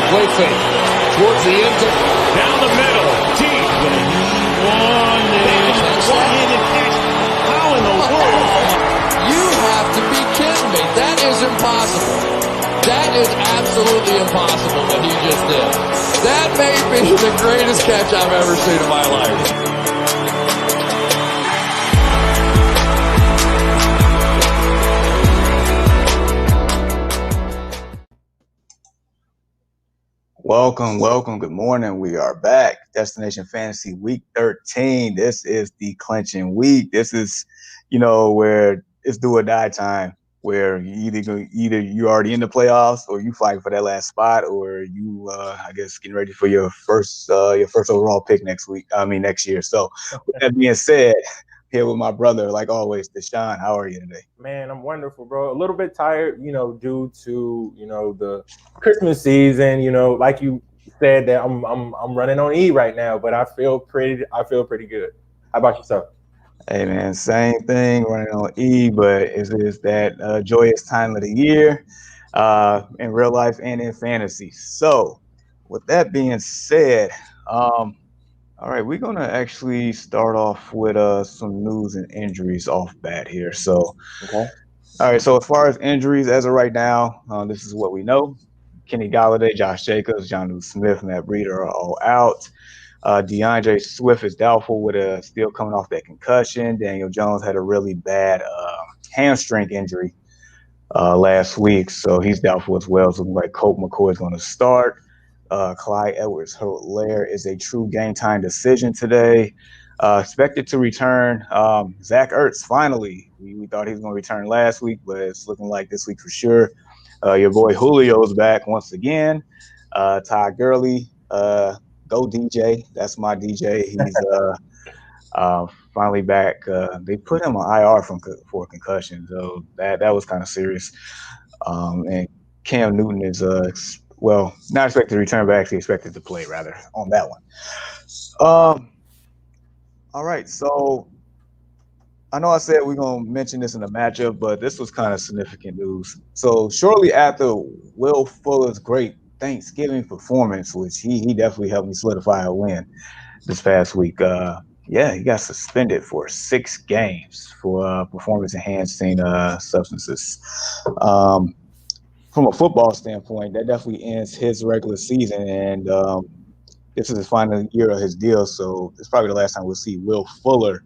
Play fake. Towards the end. Down the middle. Deep. One-handed catch. How in the world? You have to be kidding me. That is impossible. That is absolutely impossible what he just did. That may be the greatest catch I've ever seen in my life. Welcome. Good morning. We are back. Destination Fantasy Week 13. This is the clinching week. This is, where it's do or die time, where either you're already in the playoffs or you fighting for that last spot, or you, getting ready for your first overall pick next year. So with that being said, here with my brother, like always, Deshaun. How are you today? Man, I'm wonderful, bro. A little bit tired, due to the Christmas season. Like you said, that I'm running on E right now, but I feel pretty good. How about yourself? Hey man, same thing, running on E, but it is that joyous time of the year, in real life and in fantasy. So, with that being said, all right, we're going to actually start off with some news and injuries off bat here. So, Okay. All right, so as far as injuries, as of right now, this is what we know. Kenny Golladay, Josh Jacobs, Jonnu Smith, Matt Breida are all out. DeAndre Swift is doubtful with still coming off that concussion. Daniel Jones had a really bad hamstring injury last week, so he's doubtful as well. So like Colt McCoy is going to start. Clyde Edwards-Helaire is a true game-time decision today. Expected to return. Zach Ertz, finally. We thought he was going to return last week, but it's looking like this week for sure. Your boy Julio's back once again. Todd Gurley, go DJ. That's my DJ. He's finally back. They put him on IR for concussion, so that was kind of serious. And Cam Newton is not expected to return, but actually expected to play rather on that one. All right, so I know I said we're going to mention this in the matchup, but this was kind of significant news. So shortly after Will Fuller's great Thanksgiving performance, which he definitely helped me solidify a win this past week, he got suspended for 6 games for performance-enhancing substances. From a football standpoint, that definitely ends his regular season, and this is his final year of his deal, so it's probably the last time we'll see Will Fuller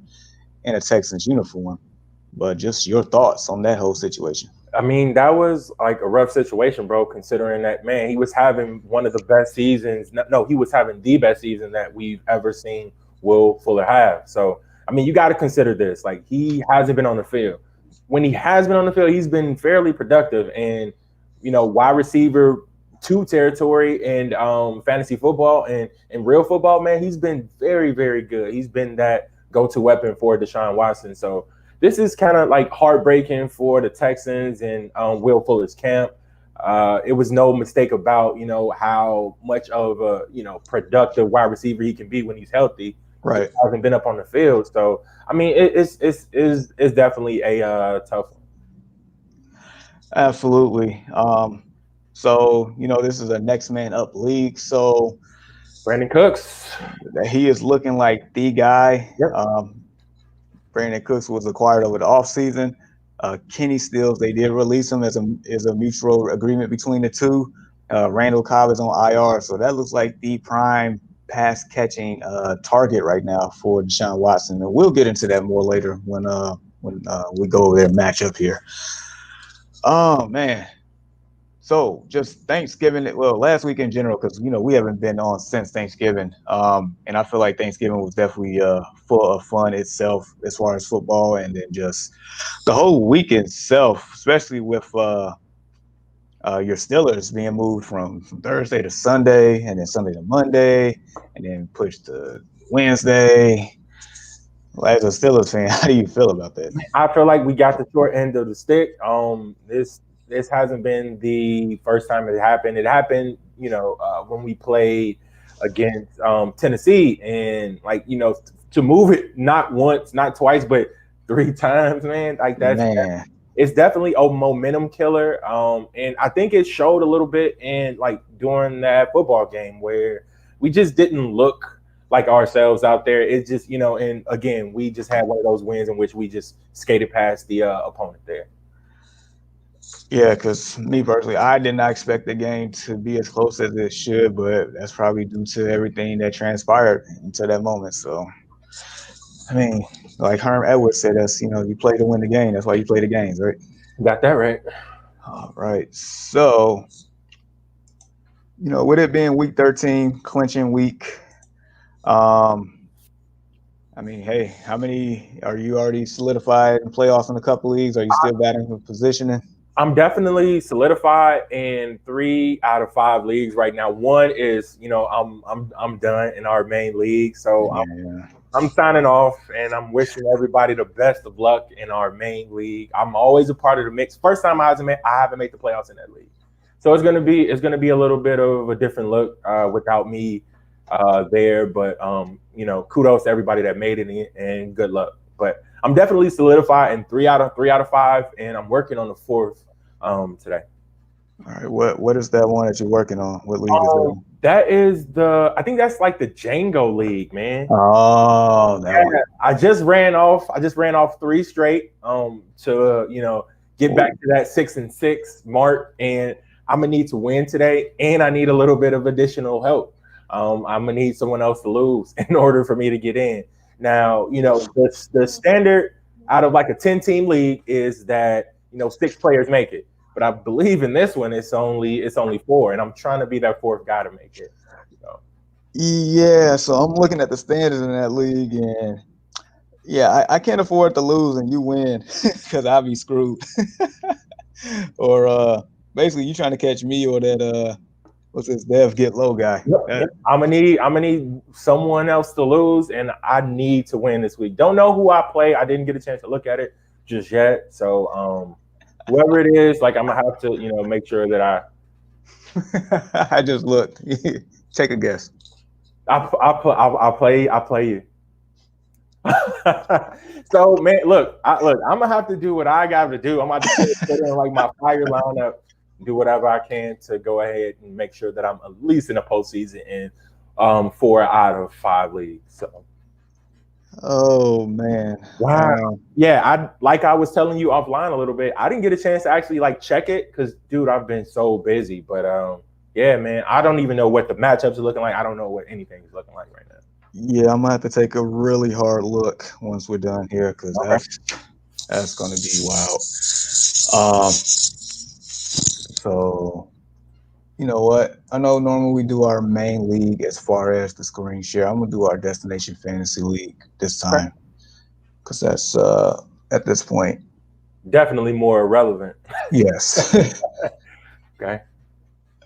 in a Texans uniform. But just your thoughts on that whole situation. I mean, that was like a rough situation, bro, considering that, man, he was having one of the best seasons. No, he was having the best season that we've ever seen Will Fuller have. So, I mean, you got to consider this. Like, he hasn't been on the field. When he has been on the field, he's been fairly productive. And, wide receiver 2 territory and fantasy football and real football, man, he's been very, very good. He's been that go-to weapon for Deshaun Watson. So this is kind of like heartbreaking for the Texans and Will Fuller's camp. It was no mistake about, how much of a, productive wide receiver he can be when he's healthy. Right. He hasn't been up on the field. So, I mean, it's definitely a tough one. Absolutely. So, this is a next man up league. So Brandon Cooks, he is looking like the guy. Yep. Brandon Cooks was acquired over the offseason. Kenny Stills, they did release him as a mutual agreement between the two. Randall Cobb is on IR, so that looks like the prime pass catching target right now for Deshaun Watson. And we'll get into that more later when we go over their matchup here. Oh man. So just Thanksgiving, last week in general, because, we haven't been on since Thanksgiving. And I feel like Thanksgiving was definitely full of fun itself as far as football, and then just the whole week itself, especially with your Steelers being moved from Thursday to Sunday, and then Sunday to Monday, and then pushed to Wednesday. Well, as a Steelers fan, how do you feel about that? I feel like we got the short end of the stick. This hasn't been the first time it happened. It happened, when we played against Tennessee, and to move it not once, not twice, but 3 times, man. Like that's it's definitely a momentum killer. And I think it showed a little bit in like during that football game where we just didn't look like ourselves out there. It's just, and again, we just had one of those wins in which we just skated past the opponent there. Yeah, because me personally, I did not expect the game to be as close as it should, but that's probably due to everything that transpired until that moment. So, I mean, like Herm Edwards said, you play to win the game. That's why you play the games, right? Got that right. All right. So, with it being week 13, clinching week, I mean, hey, how many are you already solidified in playoffs in a couple leagues? Are you still battling for positioning? I'm definitely solidified in 3 out of 5 leagues right now. One is, I'm done in our main league, so I'm signing off, and I'm wishing everybody the best of luck in our main league. I'm always a part of the mix. First time I haven't made the playoffs in that league, so it's gonna be a little bit of a different look without me there. But kudos to everybody that made it, and good luck. But I'm definitely solidified in 3 out of 5, and I'm working on the 4th today. All right, what is that one that you're working on? What league is that? That is I think that's like the Django League, man. Oh, that one. I just ran off 3 straight to get back to that 6-6 mark, and I'm gonna need to win today, and I need a little bit of additional help. I'm gonna need someone else to lose in order for me to get in. Now, the standard out of like a 10-team league is that 6 players make it. But I believe in this one, it's only 4, and I'm trying to be that 4th guy to make it. Yeah, so I'm looking at the standards in that league, and I can't afford to lose and you win because I'll be screwed. Or basically, you trying to catch me or that what's this Dev Get Low guy? Yep. I'm gonna need someone else to lose, and I need to win this week. Don't know who I play. I didn't get a chance to look at it just yet, so whoever it is, like I'm gonna have to, make sure that I just looked. Take a guess. I'll play you. So man, look, I'm gonna have to do what I got to do. I'm gonna have to put in like my fire lineup, do whatever I can to go ahead and make sure that I'm at least in the postseason in 4 out of 5 leagues. So. Oh man! Wow. Yeah, I was telling you offline a little bit. I didn't get a chance to actually like check it because, dude, I've been so busy. But yeah, man, I don't even know what the matchups are looking like. I don't know what anything is looking like right now. Yeah, I'm gonna have to take a really hard look once we're done here because that's gonna be wild. So. You know what? I know normally we do our main league as far as the screen share. I'm gonna do our destination fantasy league this time because that's at this point definitely more relevant. Yes. Okay.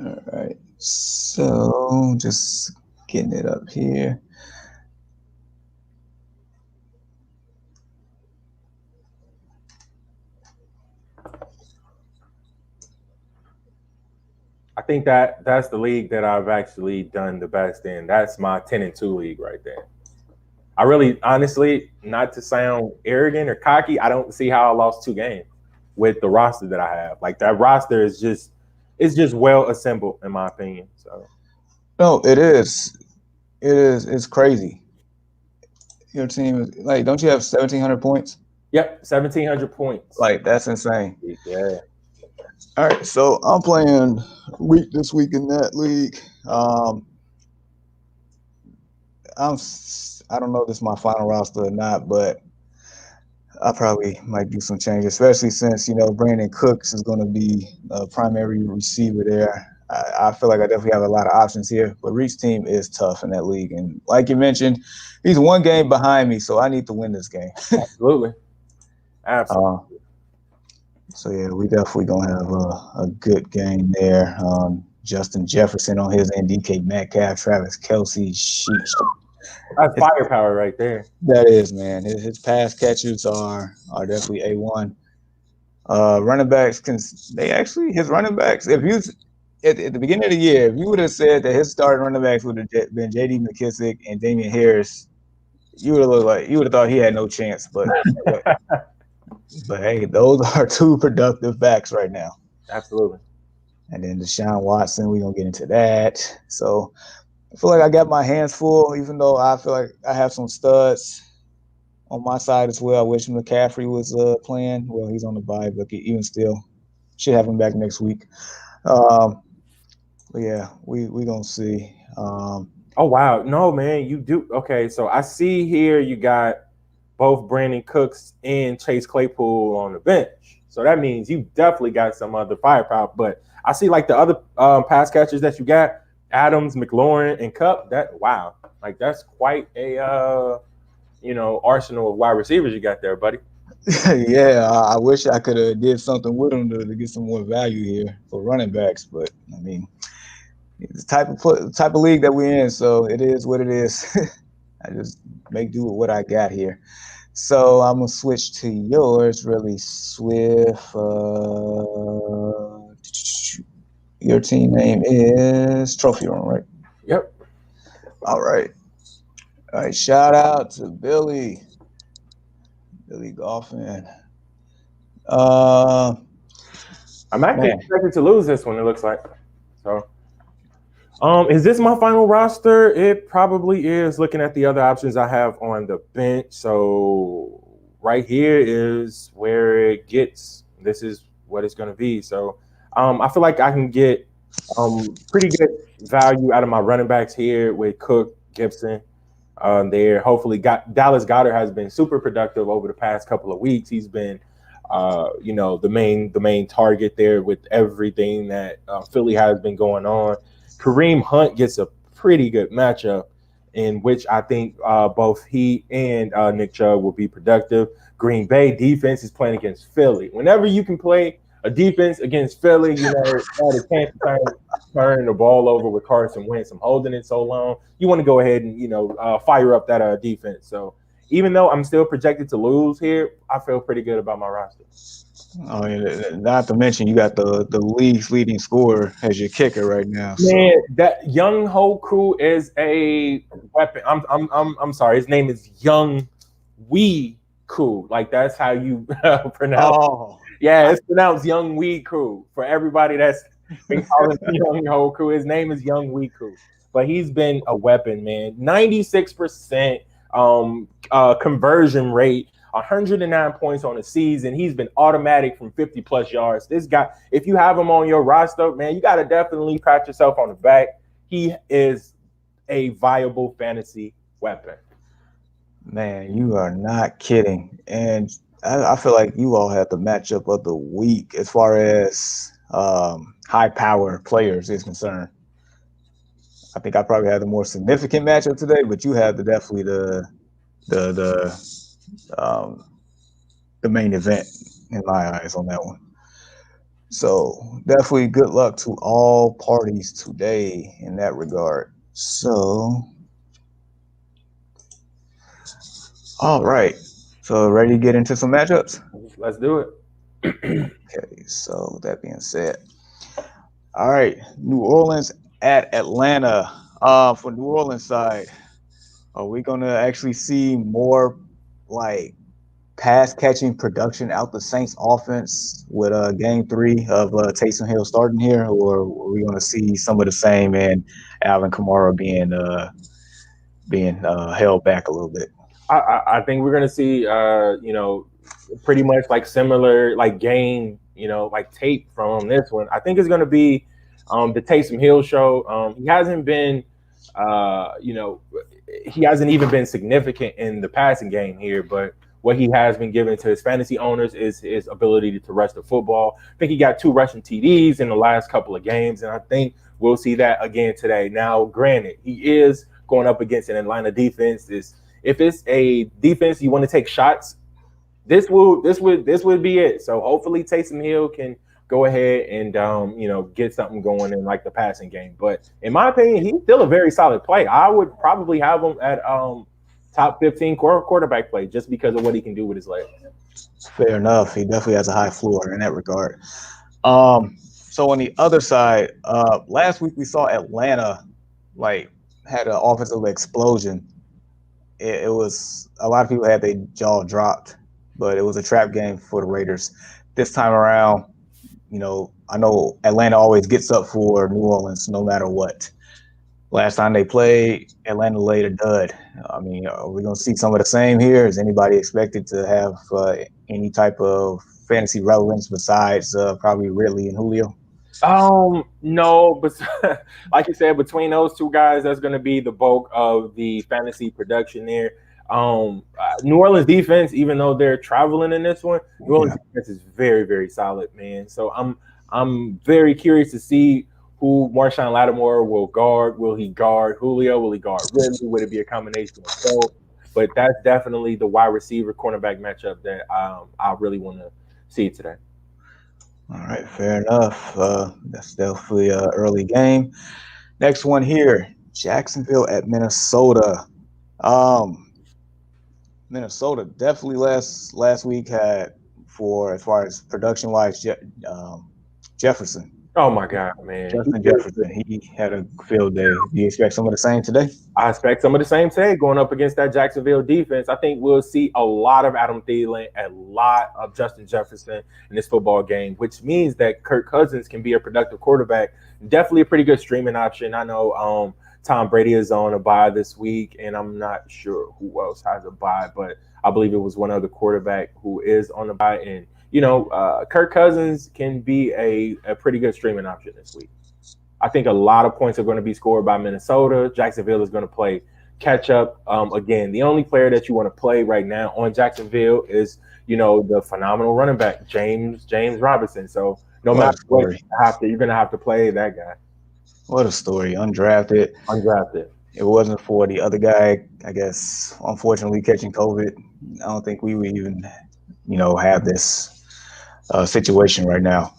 All right. So just getting it up here. I think that's the league that I've actually done the best in. That's my 10-2 league right there. I really, honestly, not to sound arrogant or cocky, I don't see how I lost 2 games with the roster that I have. Like that roster is just well assembled in my opinion. So no, it is. It's crazy. Your team is like, don't you have 1,700 points? Yep, 1,700 points. Like that's insane. Yeah. All right, so I'm playing Reek this week in that league. I don't know if this is my final roster or not, but I probably might do some changes, especially since Brandon Cooks is going to be a primary receiver there. I feel like I definitely have a lot of options here, but Reek's team is tough in that league, and like you mentioned, he's 1 game behind me, so I need to win this game. Absolutely. So yeah, we definitely gonna have a good game there. Justin Jefferson on his end, DK Metcalf, Travis Kelce. That's firepower right there. That is, man. His pass catchers are definitely A1. Running backs his running backs. If you at the beginning of the year, if you would have said that his starting running backs would have been J.D. McKissick and Damian Harris, you would have thought he had no chance. But But hey, those are two productive backs right now. Absolutely. And then Deshaun Watson, we're gonna get into that. So I feel like I got my hands full, even though I feel like I have some studs on my side as well. I wish McCaffrey was playing. Well, he's on the bye, but even still, should have him back next week. But yeah, we gonna see. Oh wow, no man, you do okay. So I see here you got both Brandon Cooks and Chase Claypool on the bench. So that means you definitely got some other firepower. But I see like the other pass catchers that you got, Adams, McLaurin, and Cup. That wow, like that's quite a arsenal of wide receivers you got there, buddy. Yeah, I wish I could have did something with them to get some more value here for running backs, but I mean, it's the type of league that we're in, so it is what it is. I just make do with what I got here. So I'm gonna switch to yours really swift. Your team name is Trophy Room, right? Yep. All right. All right. Shout out to Billy Goffin. I'm actually expected to lose this one, it looks like. So is this my final roster? It probably is, looking at the other options I have on the bench. So right here is where it gets. This is what it's going to be. So I feel like I can get pretty good value out of my running backs here with Cook, Gibson there. Hopefully Dallas Goedert has been super productive over the past couple of weeks. He's been the main target there with everything that Philly has been going on. Kareem Hunt gets a pretty good matchup in which I think both he and Nick Chubb will be productive. Green Bay defense is playing against Philly. Whenever you can play a defense against Philly, you know, had a chance to turn the ball over with Carson Wentz. I'm holding it so long. You want to go ahead and, fire up that defense. So even though I'm still projected to lose here, I feel pretty good about my roster. Oh, yeah, not to mention you got the league's leading scorer as your kicker right now. Man, that Young Ho Koo is a weapon. I'm sorry. His name is Young Wee Koo. Like that's how you pronounce. Oh. Yeah, it's pronounced Young Wee Koo. For everybody that's been calling Young Ho Koo, his name is Young Wee Koo. But he's been a weapon, man. 96% conversion rate. 109 points on the season. He's been automatic from 50 plus yards. This guy, if you have him on your roster, man, you got to definitely pat yourself on the back. He is a viable fantasy weapon. Man, you are not kidding. And I feel like you all have the matchup of the week as far as high power players is concerned. I think I probably had the more significant matchup today, but you have definitely the main event in my eyes on that one. So definitely good luck to all parties today in that regard. So, all right. So ready to get into some matchups? Let's do it. Okay. So that being said, all right. New Orleans at Atlanta. For New Orleans side, are we going to actually see more like pass catching production out the Saints offense with game 3 of Taysom Hill starting here, or are we going to see some of the same and Alvin Kamara being held back a little bit? I think we're going to see, pretty much like similar like game, like tape from this one. I think it's going to be the Taysom Hill show. He hasn't been, he hasn't even been significant in the passing game here, but what he has been given to his fantasy owners is his ability to rush the football. I think he got 2 rushing TDs in the last couple of games, and I think we'll see that again today. Now, granted, he is going up against an Atlanta defense. If it's a defense you want to take shots, this would be it. So hopefully Taysom Hill can go ahead and get something going in like the passing game. But in my opinion, he's still a very solid play. I would probably have him at top 15 quarterback play just because of what he can do with his legs. Fair enough. He definitely has a high floor in that regard. So on the other side, last week we saw Atlanta had an offensive explosion. It was a lot of people had their jaw dropped but it was a trap game for the Raiders. This time around, I know Atlanta always gets up for New Orleans no matter what. Last time they played, Atlanta laid a dud. I mean, are we going to see some of the same here? Is anybody expected to have any type of fantasy relevance besides probably Ridley and Julio? No, but like you said, between those two guys, that's going to be the bulk of the fantasy production there. New Orleans defense, even though they're traveling in this one, New Orleans defense is very, very solid, man. So I'm very curious to see who Marshawn Lattimore will guard. Will he guard Julio? Will he guard Ridley? Would it be a combination of both? But that's definitely the wide receiver cornerback matchup that I really want to see today. All right, fair enough. That's definitely an early game. Next one here, Jacksonville at Minnesota. Minnesota definitely last week had, for as far as production wise, Jefferson. Oh my God, man! Justin Jefferson, he had a field day. Do you expect some of the same today? I expect some of the same today going up against that Jacksonville defense. I think we'll see a lot of Adam Thielen, a lot of Justin Jefferson in this football game, which means that Kirk Cousins can be a productive quarterback. Definitely a pretty good streaming option. I know Tom Brady is on a bye this week, and I'm not sure who else has a bye, but I believe it was one other quarterback who is on the bye. And Kirk Cousins can be a pretty good streaming option this week. I think a lot of points are going to be scored by Minnesota. Jacksonville is going to play catch up. Again, the only player that you want to play right now on Jacksonville is, the phenomenal running back, James Robinson. So no matter what, you're going to have to play that guy. What a story. Undrafted. It wasn't for the other guy, I guess, unfortunately catching COVID. I don't think we would even, have this situation right now.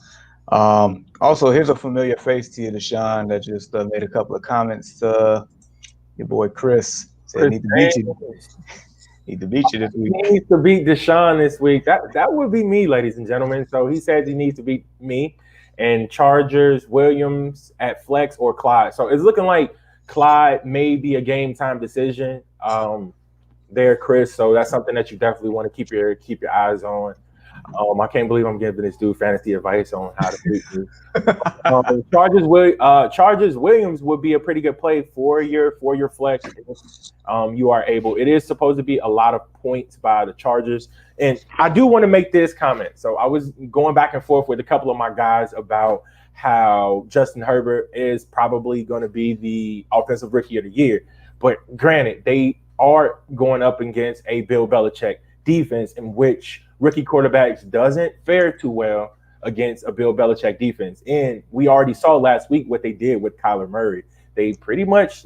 Also, here's a familiar face to you, Deshaun, that just made a couple of comments to your boy Chris. Said, need to beat you this week. He needs to beat Deshaun this week. That would be me, ladies and gentlemen. So he says he needs to beat me and Chargers, Williams at flex or Clyde. So it's looking like Clyde may be a game time decision there, Chris. So that's something that you definitely want to keep your eyes on. I can't believe I'm giving this dude fantasy advice on how to beat me. Chargers Williams would be a pretty good play for your flex. You are able. It is supposed to be a lot of points by the Chargers, and I do want to make this comment. So I was going back and forth with a couple of my guys about how Justin Herbert is probably going to be the offensive rookie of the year, but granted, they are going up against a Bill Belichick defense in which rookie quarterbacks doesn't fare too well against a Bill Belichick defense. And we already saw last week what they did with Kyler Murray. They pretty much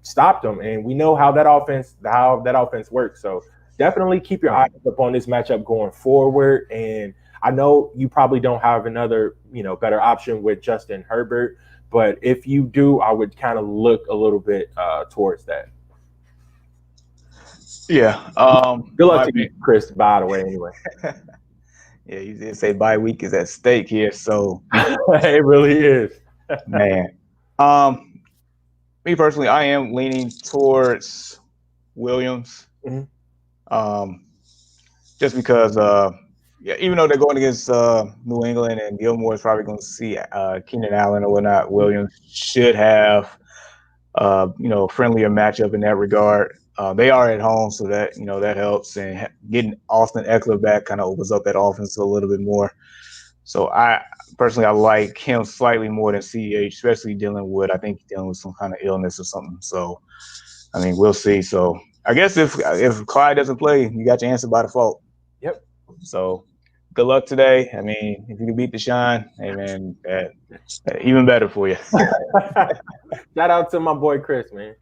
stopped him, and we know how that offense works. So definitely keep your eyes up on this matchup going forward. And I know you probably don't have another, better option with Justin Herbert, but if you do, I would kind of look a little bit towards that. Yeah. Good luck to you, Chris, by the way, anyway. Yeah, you did say bye week is at stake here, so it really is. Man. Me personally, I am leaning towards Williams. Mm-hmm. Just because even though they're going against New England and Gilmore is probably going to see Keenan Allen or whatnot, Williams should have friendlier matchup in that regard. They are at home, so that that helps, and getting Austin Eckler back kind of opens up that offense a little bit more. So I like him slightly more than CEH, especially dealing with some kind of illness or something. So I mean, we'll see. So I guess if Clyde doesn't play, you got your answer by default. Yep. So good luck today. I mean, if you can beat Deshaun, hey man, even better for you. Shout out to my boy Chris, man.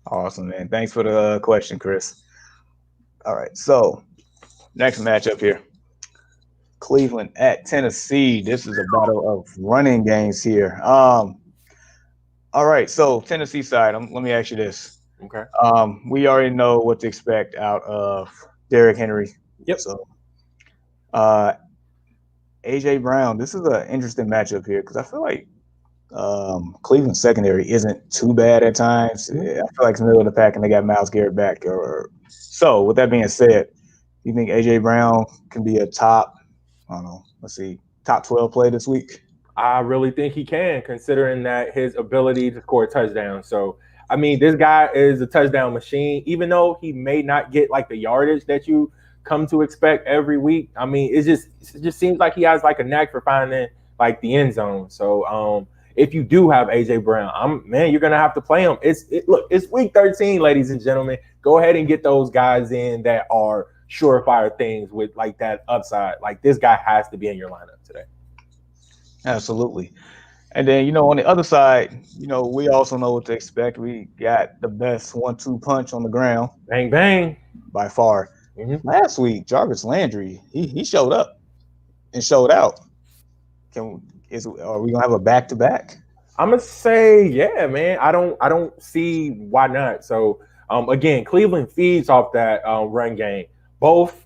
Awesome, man. Thanks for the question, Chris. All right, so next matchup here. Cleveland at Tennessee. This is a battle of running games here. All right, so Tennessee side, let me ask you this. Okay. We already know what to expect out of Derrick Henry. Yep. So AJ Brown, this is an interesting matchup here because I feel like Cleveland secondary isn't too bad at times. I feel like it's middle of the pack, and they got Myles Garrett back. So with that being said, You think AJ Brown can be a top 12 play this week? I really think he can, considering that his ability to score a touchdown. So, I mean, this guy is a touchdown machine, even though he may not get like the yardage that you come to expect every week. I mean, it just seems like he has like a knack for finding like the end zone. So, if you do have AJ Brown, you're gonna have to play him. Look, it's week 13, ladies and gentlemen. Go ahead and get those guys in that are surefire things with like that upside. Like this guy has to be in your lineup today. Absolutely. And then, on the other side, we also know what to expect. We got the best 1-2 punch on the ground. Bang, bang. By far. Mm-hmm. Last week, Jarvis Landry, he showed up and showed out. Are we going to have a back-to-back? I'm going to say, yeah, man. I don't see why not. So, again, Cleveland feeds off that run game. Both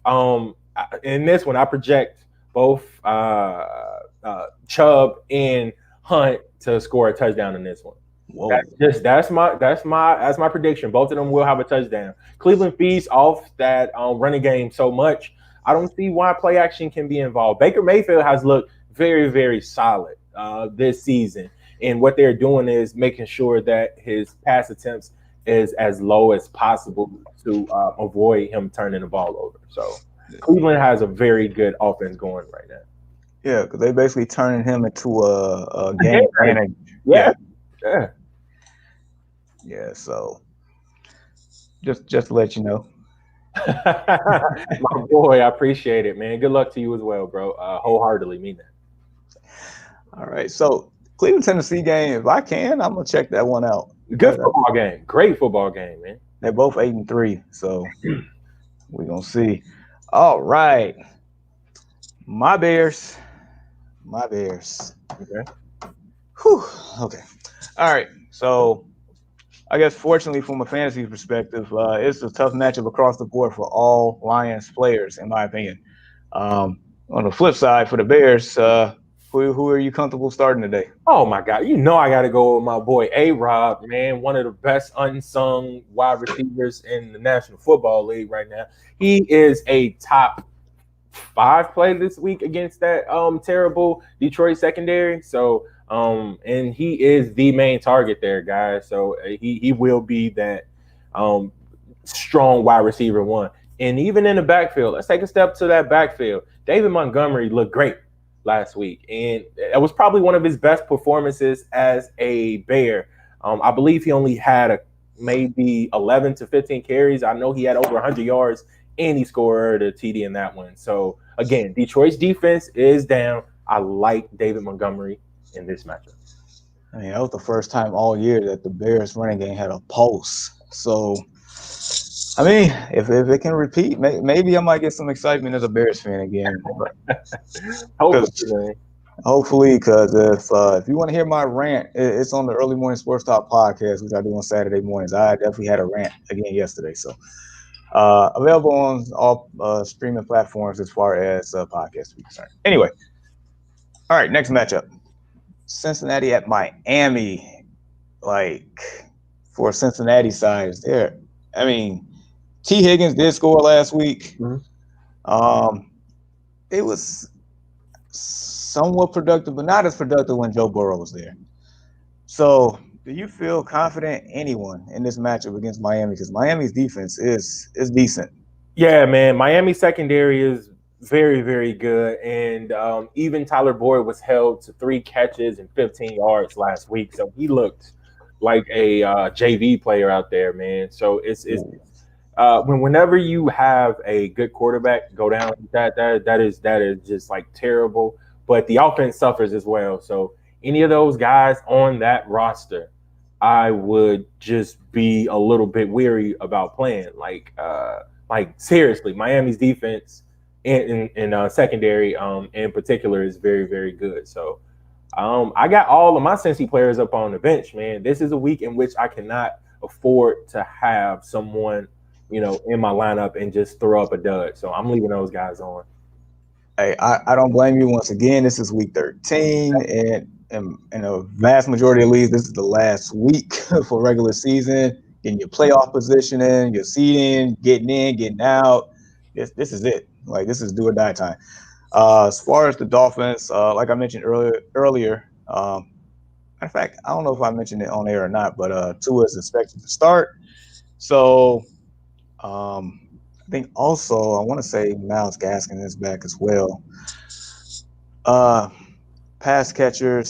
in this one, I project both Chubb and Hunt to score a touchdown in this one. Whoa. That's my prediction. Both of them will have a touchdown. Cleveland feeds off that running game so much. I don't see why play action can be involved. Baker Mayfield has looked very, very solid this season, and what they're doing is making sure that his pass attempts is as low as possible to avoid him turning the ball over. So Cleveland has a very good offense going right now. Yeah, because they basically turning him into a game manager. Yeah. So just to let you know, my boy, I appreciate it, man. Good luck to you as well, bro. Wholeheartedly mean that. All right, so Cleveland Tennessee game. If I can, I'm gonna check that one out. Good football game, great football game, man. They're both 8-3, so we're gonna see. All right, my Bears. Okay. Whew. Okay. All right. So, I guess fortunately, from a fantasy perspective, it's a tough matchup across the board for all Lions players, in my opinion. On the flip side, for the Bears, who are you comfortable starting today? Oh my God! I got to go with my boy A-Rob, man. One of the best unsung wide receivers in the National Football League right now. He is a top 5 play this week against that terrible Detroit secondary. So and he is the main target there, guys. So he will be that strong wide receiver one. And even in the backfield, let's take a step to that backfield. David Montgomery looked great last week, and it was probably one of his best performances as a Bear. I believe he only had maybe 11 to 15 carries. I know he had over 100 yards. And he scored a TD in that one. So, again, Detroit's defense is down. I like David Montgomery in this matchup. I mean, that was the first time all year that the Bears running game had a pulse. So, I mean, if it can repeat, maybe I might get some excitement as a Bears fan again. Hopefully, because if you want to hear my rant, it's on the Early Morning Sports Talk podcast, which I do on Saturday mornings. I definitely had a rant again yesterday. So, available on all streaming platforms as far as podcasts are concerned. Anyway, all right, next matchup. Cincinnati at Miami. Like, for Cincinnati side, is there. I mean, T. Higgins did score last week. Mm-hmm. It was somewhat productive, but not as productive when Joe Burrow was there. So, do you feel confident anyone in this matchup against Miami? Because Miami's defense is decent. Yeah, man. Miami's secondary is very, very good. And even Tyler Boyd was held to 3 catches and 15 yards last week. So he looked like a JV player out there, man. So it's whenever you have a good quarterback go down, that is just like terrible. But the offense suffers as well. So any of those guys on that roster, I would just be a little bit weary about playing. Like seriously, Miami's defense in secondary in particular is very, very good. So I got all of my Cincy players up on the bench, man. This is a week in which I cannot afford to have someone, in my lineup and just throw up a dud. So I'm leaving those guys on. Hey, I don't blame you once again. This is week 13, and in a vast majority of leagues, this is the last week for regular season. Getting your playoff position in, your seeding, getting in, getting out. this is it. Like, this is do or die time. As far as the Dolphins, like I mentioned earlier, in fact, I don't know if I mentioned it on air or not, but Tua is expected to start. So I think also I want to say Myles Gaskin is back as well. Pass catchers,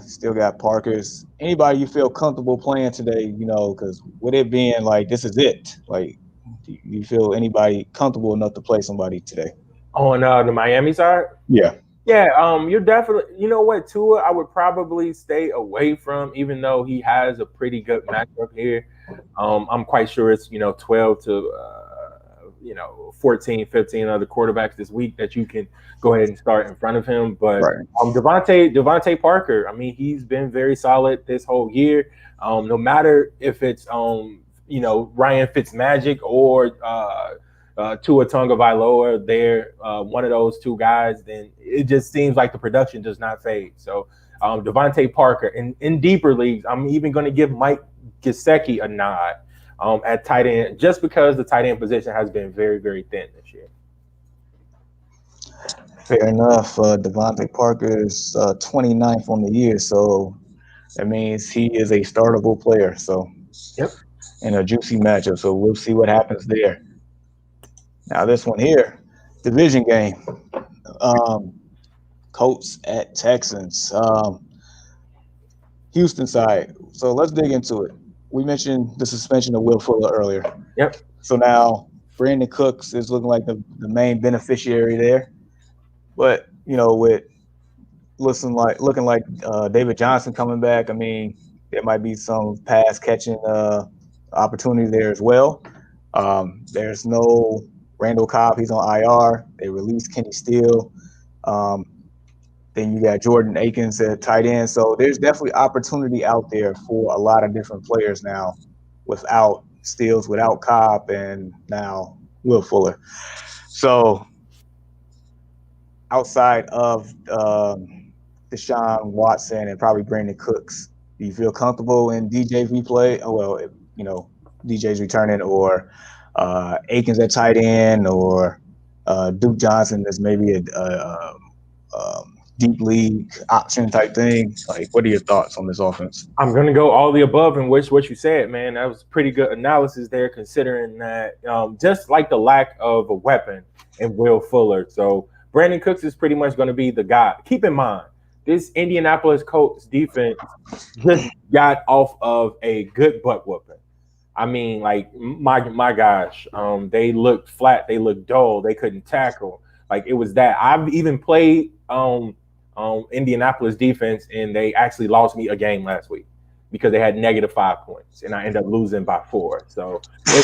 still got Parkers. Anybody you feel comfortable playing today, you know, because with it being like this is it, like, do you feel anybody comfortable enough to play somebody today? On the Miami side? Yeah. Yeah, you're definitely, you know what, Tua, I would probably stay away from, even though he has a pretty good matchup here. I'm quite sure it's, 12 to, 14, 15 other quarterbacks this week that you can go ahead and start in front of him. But Right. Devontae Parker, I mean, he's been very solid this whole year. No matter if it's, Ryan Fitzmagic or Tua Tagovailoa, they're one of those two guys, then it just seems like the production does not fade. So Devontae Parker. In deeper leagues, I'm even going to give Mike Gesicki a nod at tight end, just because the tight end position has been very, very thin this year. Fair enough. Devontae Parker is 29th on the year, so that means he is a startable player. So, yep, in a juicy matchup. So we'll see what happens there. Now this one here, division game, Colts at Texans. Houston side. So let's dig into it. We mentioned the suspension of Will Fuller earlier. Yep. So now Brandon Cooks is looking like the main beneficiary there. But, with looking like David Johnson coming back, I mean, there might be some pass catching opportunity there as well. There's no Randall Cobb, he's on IR. They released Kenny Steele. Then you got Jordan Akins at tight end. So there's definitely opportunity out there for a lot of different players now without Steele, without Cobb, and now Will Fuller. So outside of Deshaun Watson and probably Brandon Cooks, do you feel comfortable in DJ's play? Oh, well, DJ's returning, or Akins at tight end, or Duke Johnson is maybe a deep league option type thing. Like, what are your thoughts on this offense? I'm going to go all the above and which what you said, man. That was pretty good analysis there, considering that just like the lack of a weapon in Will Fuller. So Brandon Cooks is pretty much going to be the guy. Keep in mind, this Indianapolis Colts defense just got off of a good butt whooping. I mean, like, my gosh, they looked flat. They looked dull. They couldn't tackle. Like, it was that. I've even played Indianapolis defense, and they actually lost me a game last week because they had -5 points, and I ended up losing by 4. So, I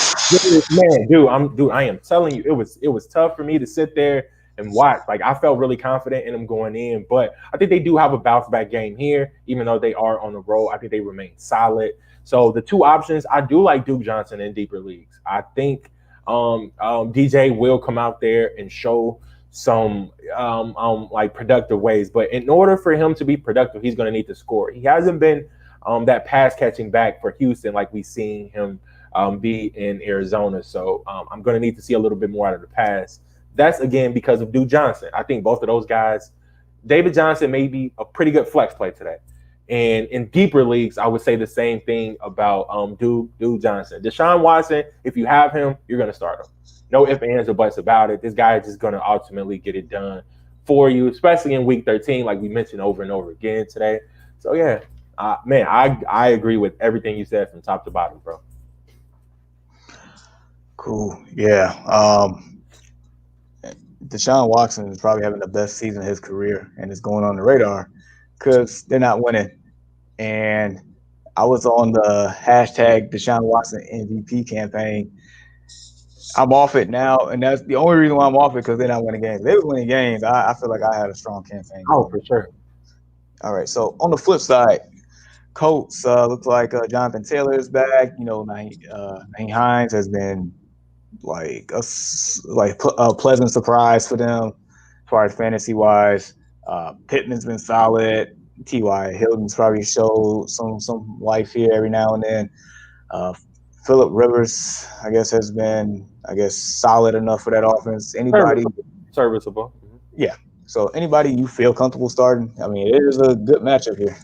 am telling you, it was tough for me to sit there and watch. Like, I felt really confident in them going in, but I think they do have a bounce back game here, even though they are on the road. I think they remain solid. So the two options, I do like Duke Johnson in deeper leagues. I think DJ will come out there and show some like productive ways, but in order for him to be productive, he's going to need to score. He hasn't been that pass catching back for Houston like we've seen him be in Arizona. So I'm going to need to see a little bit more out of the pass. That's, again, because of Duke Johnson. I think both of those guys, David Johnson may be a pretty good flex play today. And in deeper leagues, I would say the same thing about Duke Johnson. Deshaun Watson, if you have him, you're going to start him. No ifs, ands, or buts about it. This guy is just going to ultimately get it done for you, especially in Week 13, like we mentioned over and over again today. So, yeah, man, I agree with everything you said from top to bottom, bro. Cool. Yeah. Deshaun Watson is probably having the best season of his career, and it's going on the radar because they're not winning. And I was on the hashtag Deshaun Watson MVP campaign. I'm off it now, and that's the only reason why I'm off it, because they're not winning games. If they were winning games, I feel like I had a strong campaign. Oh, for sure. All right, so on the flip side, Colts looks like Jonathan Taylor is back. Nyheim Hines has been like a pleasant surprise for them as far as fantasy wise. Pittman's been solid. T.Y. Hilton's probably showed some life here every now and then. Phillip Rivers, I guess, has been, solid enough for that offense. Anybody? Serviceable. Yeah. So anybody you feel comfortable starting? I mean, it is a good matchup here.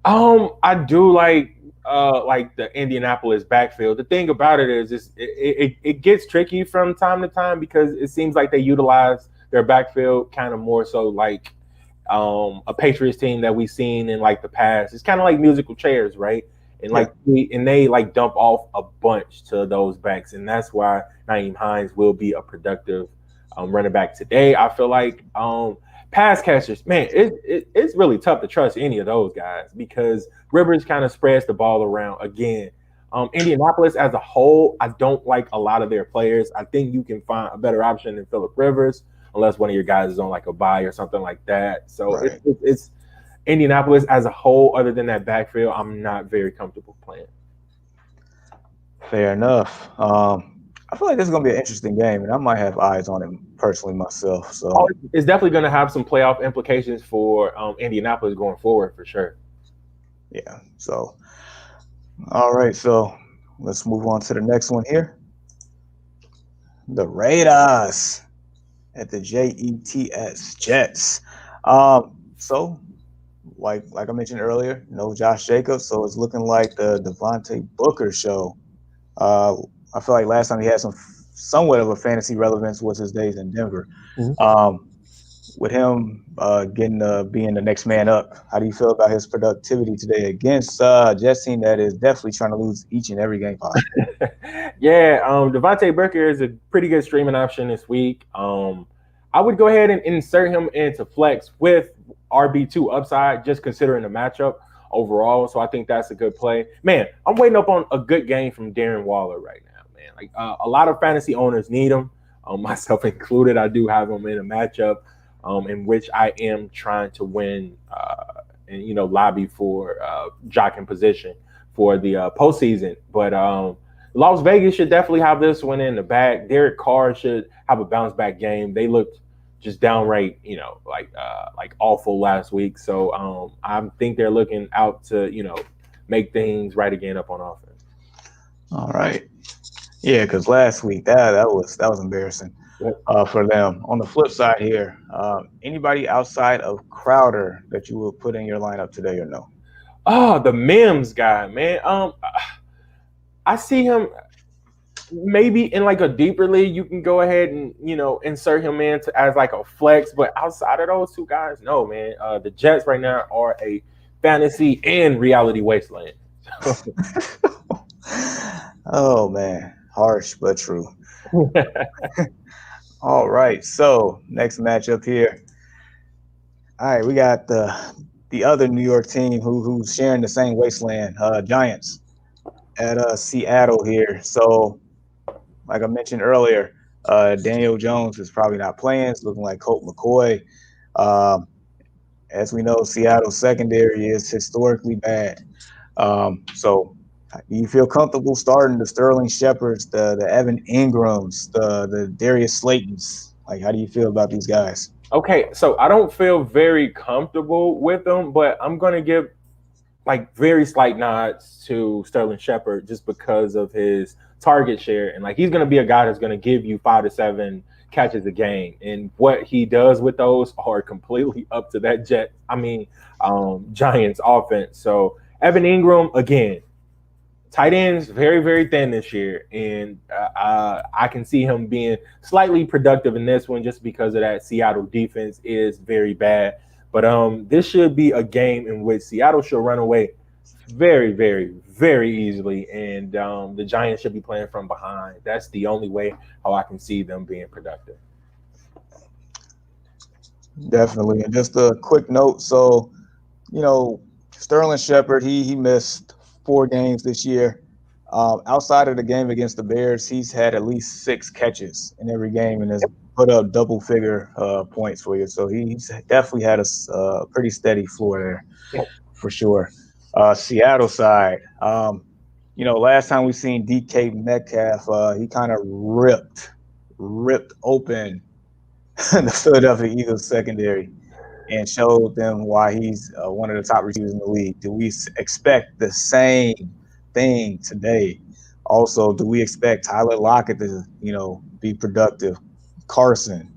I do like the Indianapolis backfield. The thing about it is it gets tricky from time to time because it seems like they utilize their backfield kind of more so like a Patriots team that we've seen in like the past. It's kind of like musical chairs, right? And they like dump off a bunch to those backs, and that's why Nyheim Hines will be a productive running back today. I feel like pass catchers, man, it's really tough to trust any of those guys because Rivers kind of spreads the ball around again. Indianapolis as a whole, I don't like a lot of their players. I think you can find a better option than Phillip Rivers, unless one of your guys is on like a bye or something like that. So Right. it's Indianapolis as a whole, other than that backfield, I'm not very comfortable playing. Fair enough. I feel like this is going to be an interesting game, and I might have eyes on it personally myself. So It's definitely going to have some playoff implications for Indianapolis going forward for sure. yeah. So all right. So let's move on to the next one here. The Raiders at the Jets. So like I mentioned earlier, no Josh Jacobs, so it's looking like the Devontae Booker show. I feel like last time he had somewhat of a fantasy relevance was his days in Denver. With him being the next man up, how do you feel about his productivity today against a Jets team that is definitely trying to lose each and every game possible? Yeah, Devontae Booker is a pretty good streaming option this week. I would go ahead and insert him into flex with RB2 upside, just considering the matchup overall. So I think that's a good play. Man, I'm waiting up on a good game from Darren Waller right now, man. Like a lot of fantasy owners need him, myself included. I do have him in a matchup in which I am trying to win and lobby for jockeying position for the postseason. But Las Vegas should definitely have this one in the bag. Derek Carr should have a bounce back game. They looked just downright, like awful last week. So I think they're looking out to, make things right again up on offense. All right. Yeah, because last week that was embarrassing for them. On the flip side here, anybody outside of Crowder that you will put in your lineup today or no? Oh, the Mims guy, man. I see him maybe in like a deeper league. You can go ahead and insert him in as like a flex, but outside of those two guys, no, man. The Jets right now are a fantasy and reality wasteland. Oh man, harsh but true. All right, so next matchup here. All right, we got the other New York team who's sharing the same wasteland, Giants at Seattle here. So like I mentioned earlier, Daniel Jones is probably not playing. It's looking like Colt McCoy. As we know, Seattle's secondary is historically bad. So do you feel comfortable starting the Sterling Shepherds, the Evan Ingrams, the Darius Slaytons? Like, how do you feel about these guys? Okay, so I don't feel very comfortable with them, but I'm going to give like very slight nods to Sterling Shepard just because of his target share. And like, he's going to be a guy that's going to give you 5 to 7 catches a game. And what he does with those are completely up to that Giants offense. So Evan Ingram, again, tight ends, very, very thin this year. And I can see him being slightly productive in this one just because of that. Seattle defense is very bad. But this should be a game in which Seattle should run away very, very, very easily. And the Giants should be playing from behind. That's the only way how I can see them being productive. Definitely. And just a quick note. So, Sterling Shepard, he missed 4 games this year. Outside of the game against the Bears, he's had at least 6 catches in every game and has put up double-figure points for you. So he's definitely had a pretty steady floor there, for sure. Seattle side, last time we seen DK Metcalf, he kind of ripped open the Philadelphia Eagles secondary and showed them why he's one of the top receivers in the league. Do we expect the same thing today Also, do we expect Tyler Lockett to, be productive? Carson,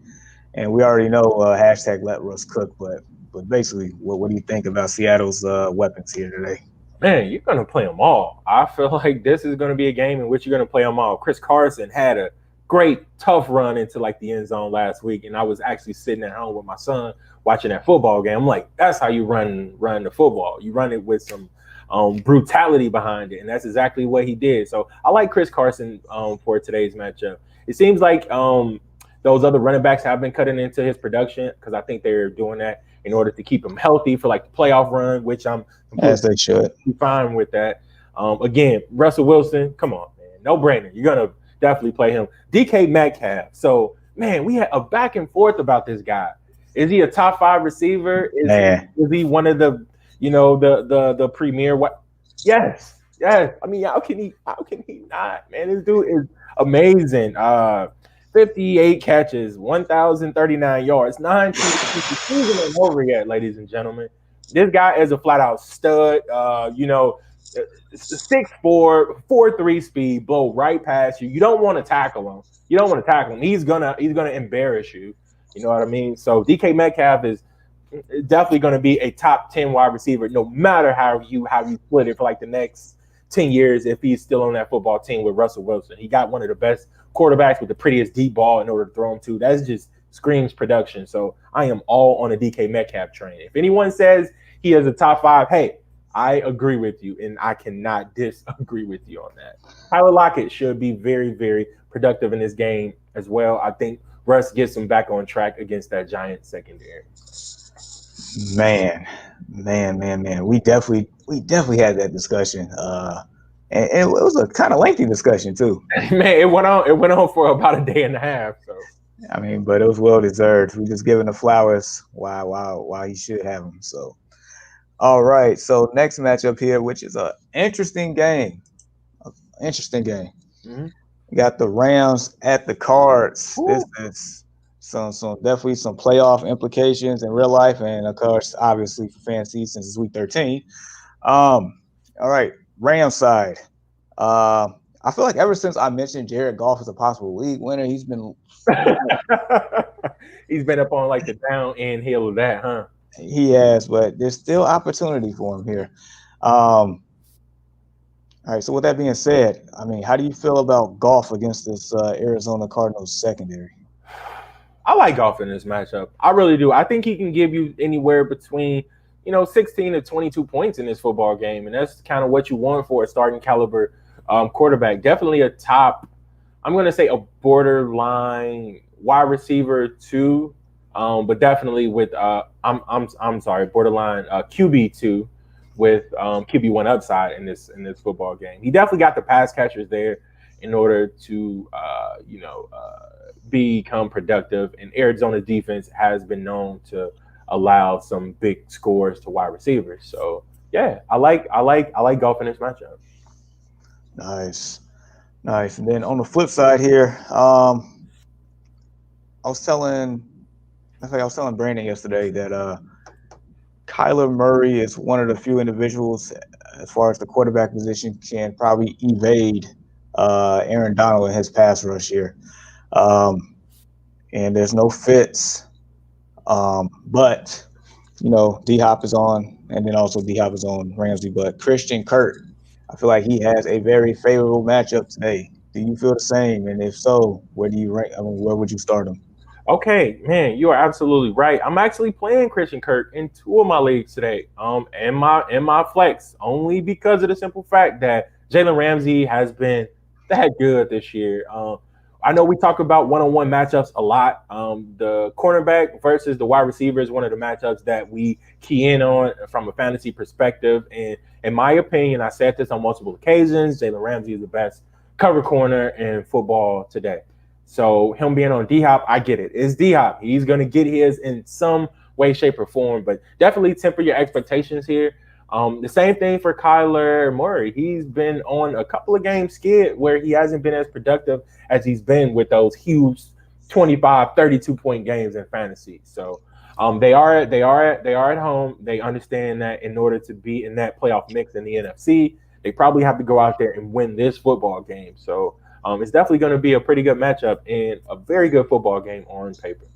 and we already know hashtag let Russ cook, but basically, what do you think about Seattle's weapons here today? Man, you're going to play them all. I feel like this is going to be a game in which you're going to play them all. Chris Carson had a great, tough run into like the end zone last week, and I was actually sitting at home with my son watching that football game. I'm like, that's how you run the football. You run it with some brutality behind it, and that's exactly what he did. So I like Chris Carson for today's matchup. It seems like those other running backs have been cutting into his production because I think they're doing that in order to keep him healthy for like the playoff run, which I'm as they should fine with that. Again, Russell Wilson, come on, man, no brainer. You're gonna definitely play him. DK Metcalf. So, man, we had a back and forth about this guy. Is he a top 5 receiver? Is he one of the, the premier? What? Yes. I mean, how can he not? Man, this dude is amazing. 58 catches, 1,039 yards, 9 season ain't over yet, ladies and gentlemen. This guy is a flat out stud. 6'4", 4.3 speed, blow right past you. You don't want to tackle him. He's gonna embarrass you. You know what I mean? So DK Metcalf is definitely going to be a top 10 wide receiver, no matter how you split it for like the next 10 years. If he's still on that football team with Russell Wilson, he got one of the best quarterbacks with the prettiest deep ball in order to throw him to. That's just screams production. So I am all on a DK Metcalf train. If anyone says he is a top 5, hey, I agree with you, and I cannot disagree with you on that. Tyler Lockett should be very, very productive in this game as well. I think Russ gets him back on track against that Giant secondary. Man. We definitely had that discussion. And it was a kind of lengthy discussion too. Man, it went on for about a day and a half. So I mean, but it was well deserved. We just giving the flowers why he should have them. So all right. So next matchup here, which is an interesting game. Mm-hmm. We got the Rams at the Cards. Ooh. This is some definitely some playoff implications in real life, and of course, obviously for fantasy since it's week 13. All right, Rams side. I feel like ever since I mentioned Jared Goff as a possible league winner, he's been up on like the down end hill of that, huh? He has, but there's still opportunity for him here. All right, so with that being said, I mean, how do you feel about Goff against this Arizona Cardinals secondary? I like Goff in this matchup. I really do. I think he can give you anywhere between, 16 to 22 points in this football game, and that's kind of what you want for a starting caliber quarterback. Definitely a top, I'm going to say a borderline wide receiver 2, but definitely with borderline QB 2 with QB 1 upside in this football game. He definitely got the pass catchers there in order to become productive, and Arizona's defense has been known to allow some big scores to wide receivers. So yeah, I like Goff in this matchup. Nice. And then on the flip side here, I was telling Brandon yesterday that Kyler Murray is one of the few individuals as far as the quarterback position can probably evade Aaron Donald in his pass rush here. And there's no Fitz, but D-Hop is on, and then also D-Hop is on Ramsey. But Christian Kirk, I feel like he has a very favorable matchup today. Do you feel the same? And if so, where do you rank? I mean, where would you start him? Okay, man, you are absolutely right. I'm actually playing Christian Kirk in 2 of my leagues today. And my flex, only because of the simple fact that Jalen Ramsey has been that good this year. I know we talk about one-on-one matchups a lot. The cornerback versus the wide receiver is one of the matchups that we key in on from a fantasy perspective. And in my opinion, I said this on multiple occasions, Jalen Ramsey is the best cover corner in football today. So him being on D-Hop, I get it. It's D-Hop. He's going to get his in some way, shape, or form. But definitely temper your expectations here. The same thing for Kyler Murray. He's been on a couple of games skid where he hasn't been as productive as he's been with those huge 25, 32-point games in fantasy. So they are at home. They understand that in order to be in that playoff mix in the NFC, they probably have to go out there and win this football game. So it's definitely going to be a pretty good matchup and a very good football game on paper.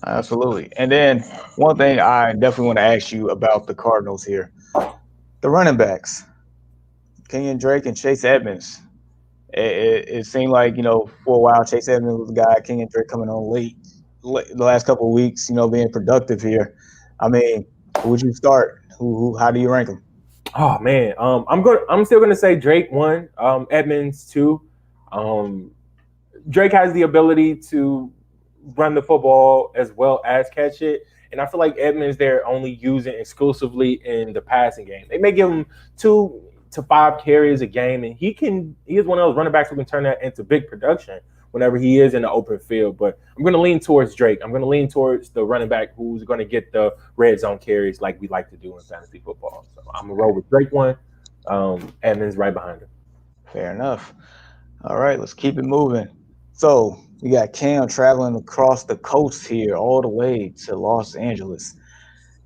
Absolutely. And then one thing I definitely want to ask you about the Cardinals here. The running backs, Kenyon Drake and Chase Edmonds. It seemed like, for a while, Chase Edmonds was the guy, Kenyon Drake coming on late the last couple of weeks, being productive here. I mean, who would you start? How do you rank them? Oh man, I'm still gonna say Drake 1, Edmonds 2. Drake has the ability to run the football as well as catch it, and I feel like Edmonds they're only using exclusively in the passing game. They may give him 2 to 5 carries a game, and he is one of those running backs who can turn that into big production whenever he is in the open field. But I'm going to lean towards Drake. I'm going to lean towards the running back who's going to get the red zone carries like we like to do in fantasy football. So I'm going to roll with Drake 1, Edmonds right behind him. Fair enough. All right, let's keep it moving. So we got Cam traveling across the coast here all the way to Los Angeles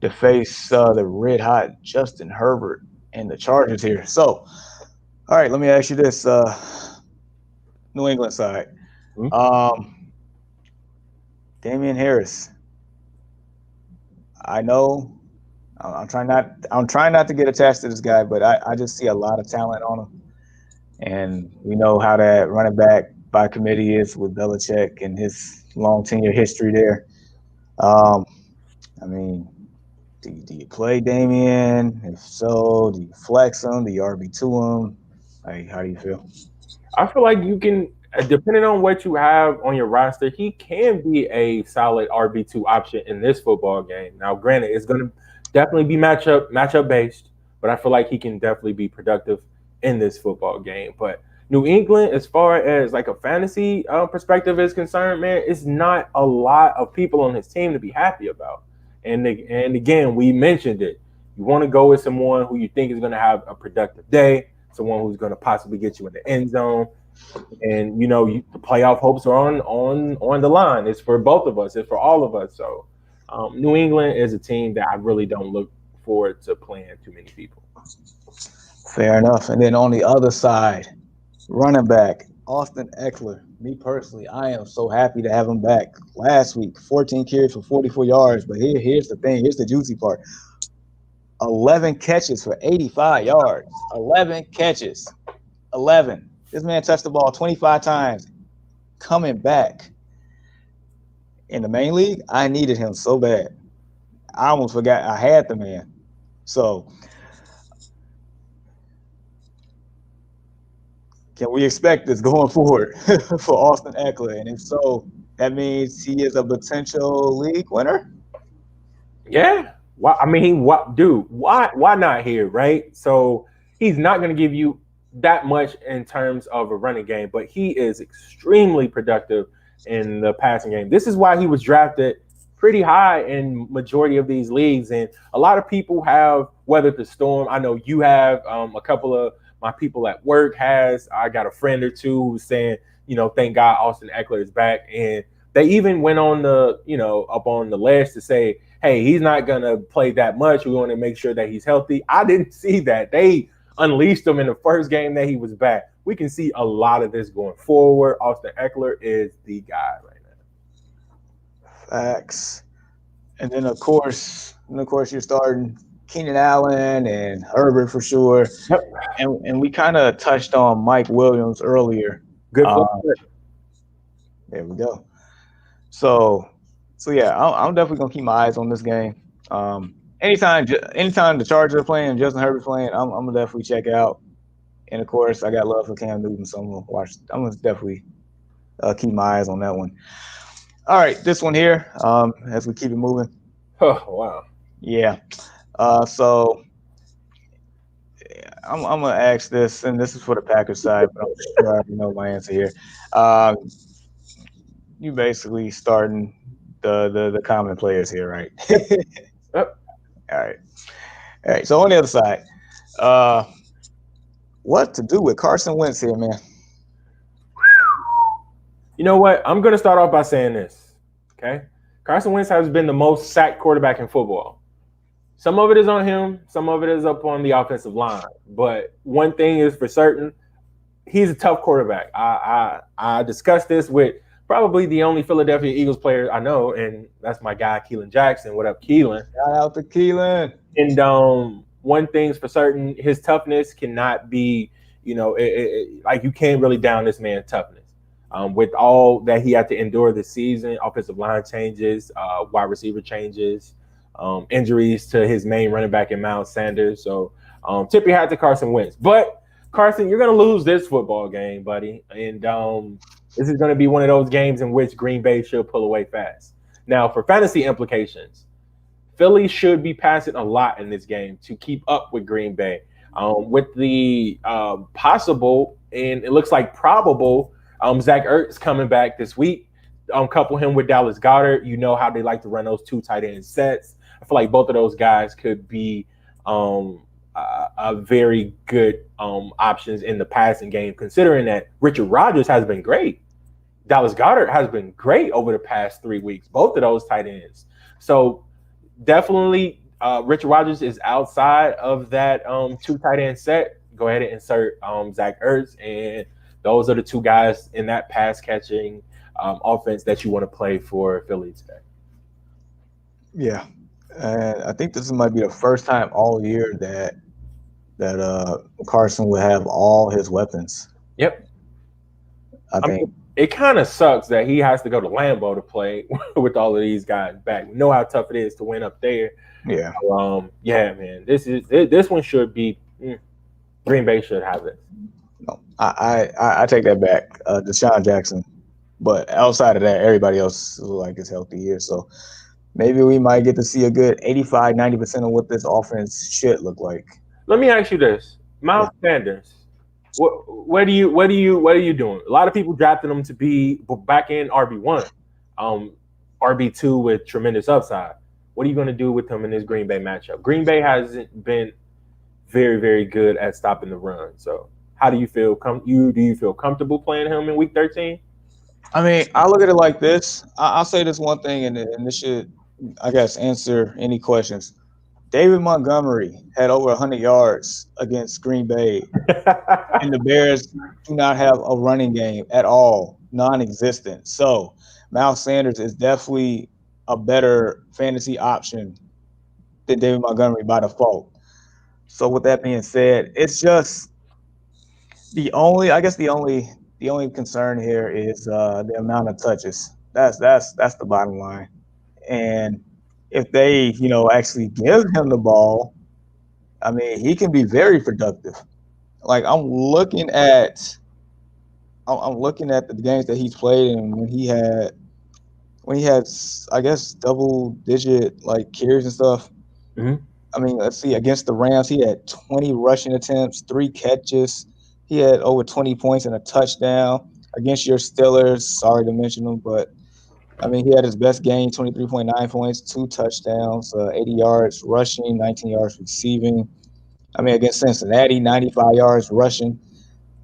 to face the red-hot Justin Herbert and the Chargers here. So, all right, let me ask you this. New England side. Damian Harris. I know I'm trying not to get attached to this guy, but I just see a lot of talent on him. And we know how that running back by committee is with Belichick and his long tenure history there. I mean, do you play Damian? If so, do you flex him? Do you RB2 him? How do you feel? I feel like you can, depending on what you have on your roster, he can be a solid RB2 option in this football game. Now, granted, it's going to definitely be matchup based, but I feel like he can definitely be productive in this football game. But New England, as far as like a fantasy perspective is concerned, man, it's not a lot of people on his team to be happy about. And again, we mentioned it. You want to go with someone who you think is going to have a productive day, someone who's going to possibly get you in the end zone. And, the playoff hopes are on the line. It's for both of us. It's for all of us. So New England is a team that I really don't look forward to playing too many people. Fair enough. And then on the other side, running back, Austin Ekeler. Me personally, I am so happy to have him back. Last week, 14 carries for 44 yards. But here's the thing. Here's the juicy part. 11 catches for 85 yards. 11 catches. 11. This man touched the ball 25 times. Coming back. In the main league, I needed him so bad. I almost forgot I had the man. So, can we expect this going forward for Austin Ekeler? And if so, that means he is a potential league winner? Yeah. Why not here, right? So he's not going to give you that much in terms of a running game, but he is extremely productive in the passing game. This is why he was drafted pretty high in majority of these leagues. And a lot of people have weathered the storm. I know you have. A couple of my people at work has. I got a friend or two who's saying, thank God Austin Ekeler is back. And they even went on up on the ledge to say, hey, he's not going to play that much. We want to make sure that he's healthy. I didn't see that. They unleashed him in the first game that he was back. We can see a lot of this going forward. Austin Ekeler is the guy right now. Facts. And then, of course, you're starting Keenan Allen and Herbert for sure. Yep. And we kind of touched on Mike Williams earlier. Good. There we go. So yeah, I'm definitely gonna keep my eyes on this game. Anytime the Chargers are playing, Justin Herbert playing, I'm gonna definitely check out. And of course, I got love for Cam Newton, so I'm gonna definitely keep my eyes on that one. All right, this one here, as we keep it moving. Oh wow. Yeah. So I'm gonna ask this, and this is for the Packers side, but I'm sure I already know my answer here. You basically starting the common players here, right? Yep. All right. So on the other side, what to do with Carson Wentz here, man? You know what? I'm going to start off by saying this, okay? Carson Wentz has been the most sacked quarterback in football. Some of it is on him. Some of it is up on the offensive line. But one thing is for certain, he's a tough quarterback. I discussed this with probably the only Philadelphia Eagles player I know, and that's my guy, Keelan Jackson. What up, Keelan? Shout out to Keelan. And one thing's for certain, his toughness cannot be, like you can't really down this man's toughness. With all that he had to endure this season, offensive line changes, wide receiver changes, injuries to his main running back in Miles Sanders. So tip your hat to Carson Wentz. But Carson, you're going to lose this football game, buddy. And this is going to be one of those games in which Green Bay should pull away fast. Now, for fantasy implications, Philly should be passing a lot in this game to keep up with Green Bay. With the possible, and it looks like probable, Zach Ertz coming back this week. Couple him with Dallas Goedert. You know how they like to run those 2 tight end sets. I feel like both of those guys could be a very good options in the passing game, considering that Richard Rodgers has been great. Dallas Goedert has been great over the past 3 weeks, both of those tight ends. So definitely Richard Rodgers is outside of that 2 tight end set. Go ahead and insert Zach Ertz, and those are the 2 guys in that pass catching offense that you want to play for Philly today. Yeah. And I think this might be the first time all year that Carson will have all his weapons. Yep. I think it kind of sucks that he has to go to Lambeau to play with all of these guys back. We know how tough it is to win up there. Yeah. Yeah, man. This one should be Green Bay should have it. No, I take that back. Deshaun Jackson, but outside of that, everybody else looks like it's healthy here. So maybe we might get to see a good 85-90% of what this offense should look like. Let me ask you this, Miles Sanders. What are you doing? A lot of people drafted him to be back in RB1, RB2 with tremendous upside. What are you going to do with him in this Green Bay matchup? Green Bay hasn't been very, very good at stopping the run. So how do you feel? Do you feel comfortable playing him in Week 13? I mean, I look at it like this. I'll say this one thing, and this should, I guess, answer any questions. David Montgomery had over 100 yards against Green Bay, and the Bears do not have a running game at all, non-existent. So Miles Sanders is definitely a better fantasy option than David Montgomery by default. So with that being said, it's just the only concern here is the amount of touches. That's the bottom line. And if they, actually give him the ball, I mean, he can be very productive. Like I'm looking at the games that he's played, and when he had, I guess, double-digit like carries and stuff. Mm-hmm. I mean, let's see. Against the Rams, he had 20 rushing attempts, 3 catches. He had over 20 points and a touchdown. Against your Steelers, sorry to mention them, but I mean, he had his best game, 23.9 points, 2 touchdowns, 80 yards rushing, 19 yards receiving. I mean, against Cincinnati, 95 yards rushing,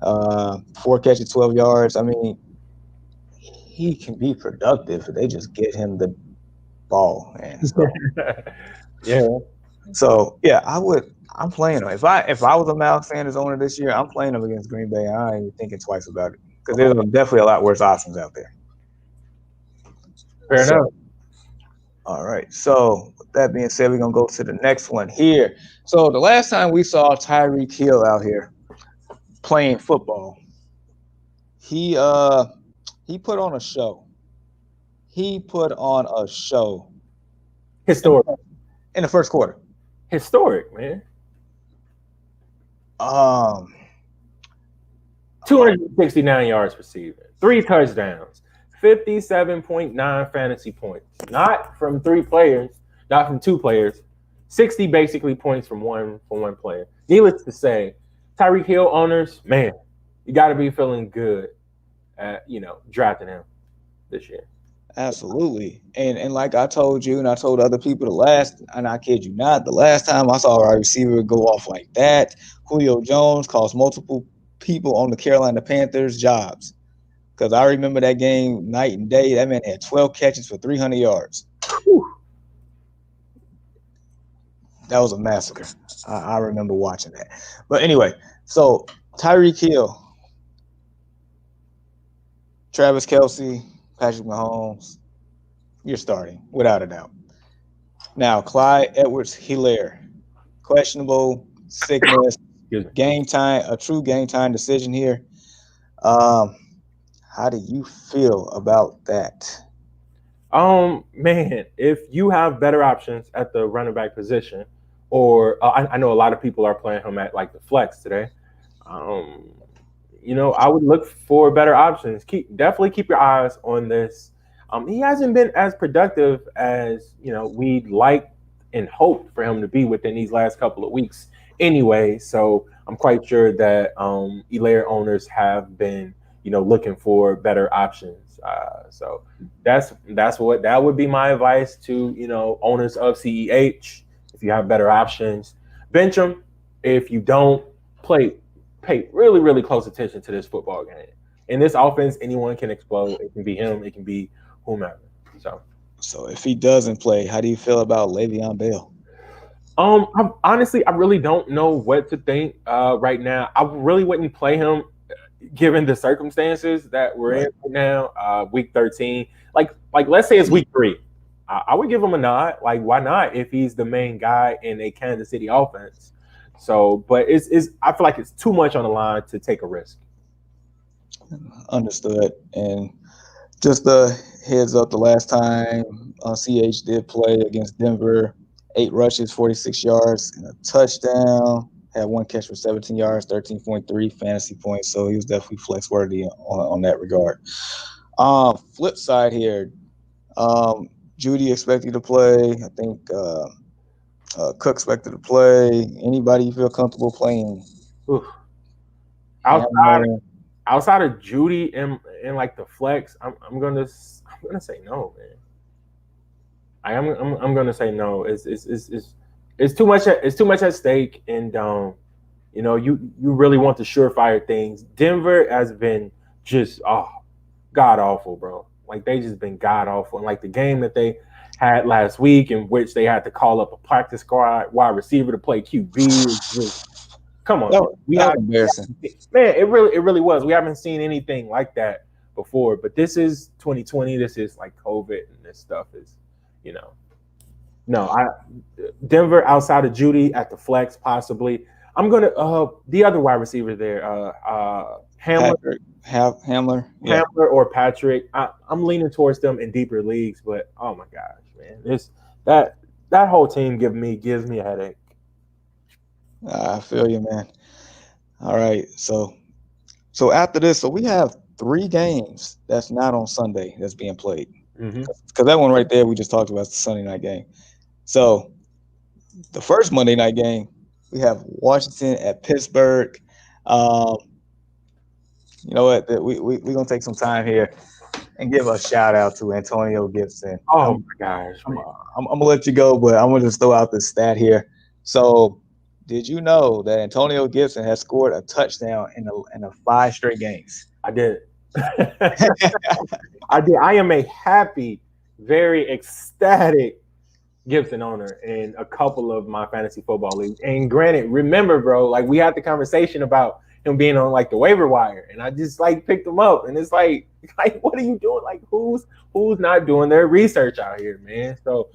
4 catches, 12 yards. I mean, he can be productive if they just get him the ball, man. So, yeah. So yeah, I'm playing him. If I was a Miles Sanders owner this year, I'm playing him against Green Bay. I ain't even thinking twice about it because there's definitely a lot worse options out there. Fair enough. All right. So with that being said, we're gonna go to the next one here. So the last time we saw Tyreek Hill out here playing football, he put on a show. Historic. In the first quarter. Historic, man. 269 yards receiving, 3 touchdowns, 57.9 fantasy points. Not from 3 players, not from 2 players. 60 basically points from one player. Needless to say, Tyreek Hill owners, man, you got to be feeling good at drafting him this year. Absolutely. And like I told you and I told other people and I kid you not, the last time I saw a receiver go off like that, Julio Jones cost multiple people on the Carolina Panthers jobs. Because I remember that game night and day. That man had 12 catches for 300 yards. Whew. That was a massacre. I remember watching that. But anyway, so Tyreek Hill, Travis Kelce, Patrick Mahomes, you're starting without a doubt. Now, Clyde Edwards-Helaire, questionable, sickness, game time, a true game time decision here. How do you feel about that? Man, if you have better options at the running back position, or I know a lot of people are playing him at like the flex today. I would look for better options. Definitely keep your eyes on this. He hasn't been as productive as we'd like and hope for him to be within these last couple of weeks. Anyway, so I'm quite sure that Helaire owners have been looking for better options. So that would be my advice to owners of CEH. If you have better options, bench them. If you don't, pay really, really close attention to this football game. In this offense, anyone can explode. It can be him. It can be whomever. So if he doesn't play, how do you feel about Le'Veon Bell? I really don't know what to think right now. I really wouldn't play him given the circumstances that we're in right now. Week 13, like let's say it's week 3. I would give him a nod. Like, why not? If he's the main guy in a Kansas City offense. So, but I feel like it's too much on the line to take a risk. Understood. And just a heads up, the last time CH did play against Denver, 8 rushes, 46 yards, and a touchdown. Had 1 catch for 17 yards, 13.3 fantasy points. So he was definitely flex worthy on that regard. Flip side here, Judy expected to play. I think Cook expected to play. Anybody you feel comfortable playing? Outside of Judy and like the flex, I'm gonna say no, man. I'm gonna say no. It's too much. It's too much at stake, and you really want the surefire things. Denver has been just god awful, bro. Like, they just been god awful. And like the game that they had last week, in which they had to call up a practice squad wide receiver to play QB. Come on, embarrassing. Man, it really was. We haven't seen anything like that before. But this is 2020. This is like COVID, and this stuff is, No, Denver outside of Judy at the flex possibly. I'm gonna the other wide receiver there, Hamler. Hamler, yeah. Hamler or Patrick. I'm leaning towards them in deeper leagues, but oh my gosh, man, that whole team gives me a headache. I feel you, man. All right, so after this, we have 3 games that's not on Sunday that's being played. Because that one right there we just talked about is the Sunday night game. So the first Monday night game, we have Washington at Pittsburgh. You know what? We're going to take some time here and give a shout out to Antonio Gibson. Oh, my gosh. I'm going to let you go, but I'm going to just throw out this stat here. So did you know that Antonio Gibson has scored a touchdown in a 5 straight games? I did. I did. I am a happy, very ecstatic Gibson owner in a couple of my fantasy football leagues. And granted, remember, bro, like, we had the conversation about him being on like the waiver wire, and I just like picked him up, and it's like what are you doing? Like, who's not doing their research out here, man? So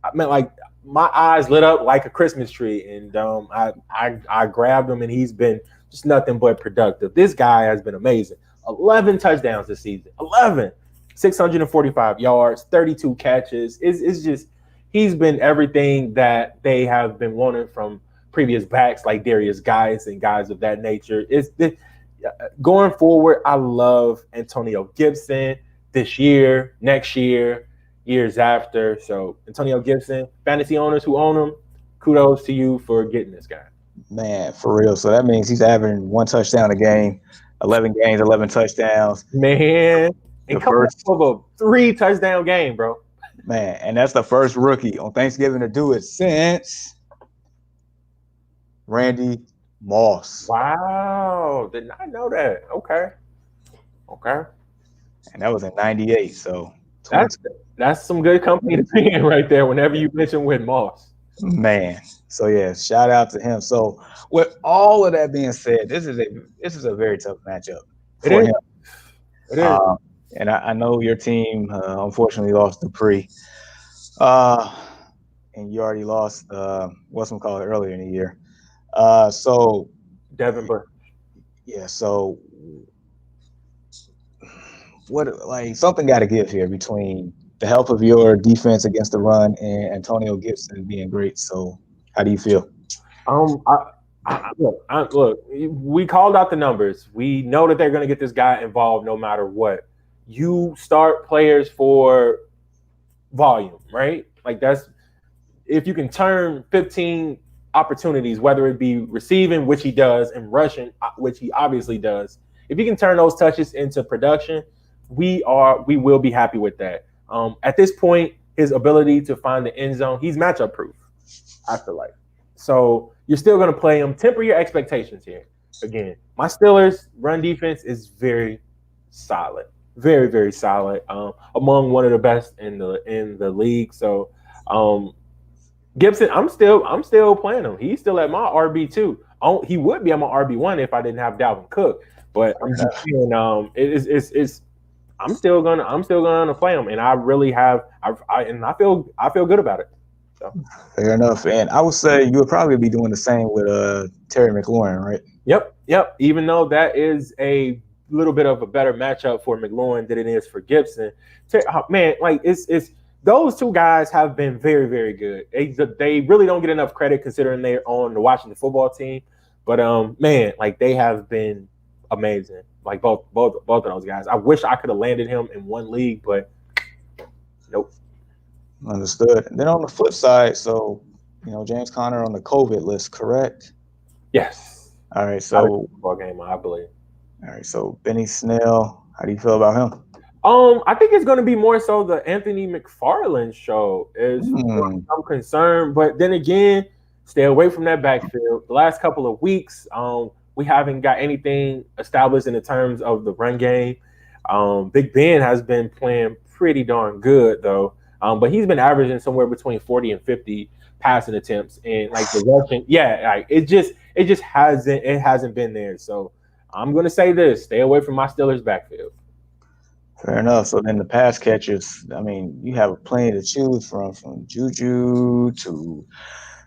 I mean, like, my eyes lit up like a Christmas tree, and I grabbed him, and he's been just nothing but productive. This guy has been amazing. 11 touchdowns this season. 11. 645 yards, 32 catches. It's just, he's been everything that they have been wanting from previous backs like Darius Guice and guys of that nature. Going forward, I love Antonio Gibson this year, next year, years after. So Antonio Gibson, fantasy owners who own him, kudos to you for getting this guy. Man, for real. So that means he's averaging 1 touchdown a game, 11 games, 11 touchdowns. Man, and coming off of a 3 touchdown game, bro. Man, and that's the first rookie on Thanksgiving to do it since Randy Moss. Wow, did not know that. Okay. And that was in 98. So that's some good company to be in right there whenever you mention Win Moss. Man. So yeah, shout out to him. So with all of that being said, this is a very tough matchup It for is. him. It is. Um, and I know your team unfortunately lost Dupree. Uh, and you already lost what's him called earlier in the year. So Devin Bush. yeah, so what like something got to give here between the help of your defense against the run and Antonio Gibson being great. So how do you feel? Look. We called out the numbers. We know that they're going to get this guy involved no matter what. You start players for volume, right? Like that's if you can turn 15 opportunities, whether it be receiving, which he does, and rushing, which he obviously does. If you can turn those touches into production, we will be happy with that. At this point, his ability to find the end zone, he's matchup proof, I feel like. So you're still going to play him. Temper your expectations here. Again, my Steelers' run defense is very solid, very very solid. Among one of the best in the league. So Gibson, I'm still playing him. He's still at my RB2. He would be at my RB1 if I didn't have Dalvin Cook. But I'm just saying, I'm still gonna play him, and I really have. I feel good about it. So. Fair enough. And I would say you would probably be doing the same with Terry McLaurin, right? Yep. Even though that is a little bit of a better matchup for McLaurin than it is for Gibson, man, like it's those two guys have been very, very good. They really don't get enough credit considering they're on the Washington football team. But man, like they have been amazing. Like both of those guys. I wish I could have landed him in one league, but nope. Understood. And then on the flip side, so James Conner on the COVID list, correct? Yes. All right. So football game, I believe. All right. So Benny Snell, how do you feel about him? I think it's going to be more so the Anthony McFarland show is I'm concerned. But then again, stay away from that backfield. The last couple of weeks, we haven't got anything established in the terms of the run game. Big Ben has been playing pretty darn good, though. But he's been averaging somewhere between 40 and 50 passing attempts. And, like, the rushing, like, it just hasn't been there. So I'm going to say this. Stay away from my Steelers backfield. Fair enough. So then the pass catchers, I mean, you have plenty to choose from Juju to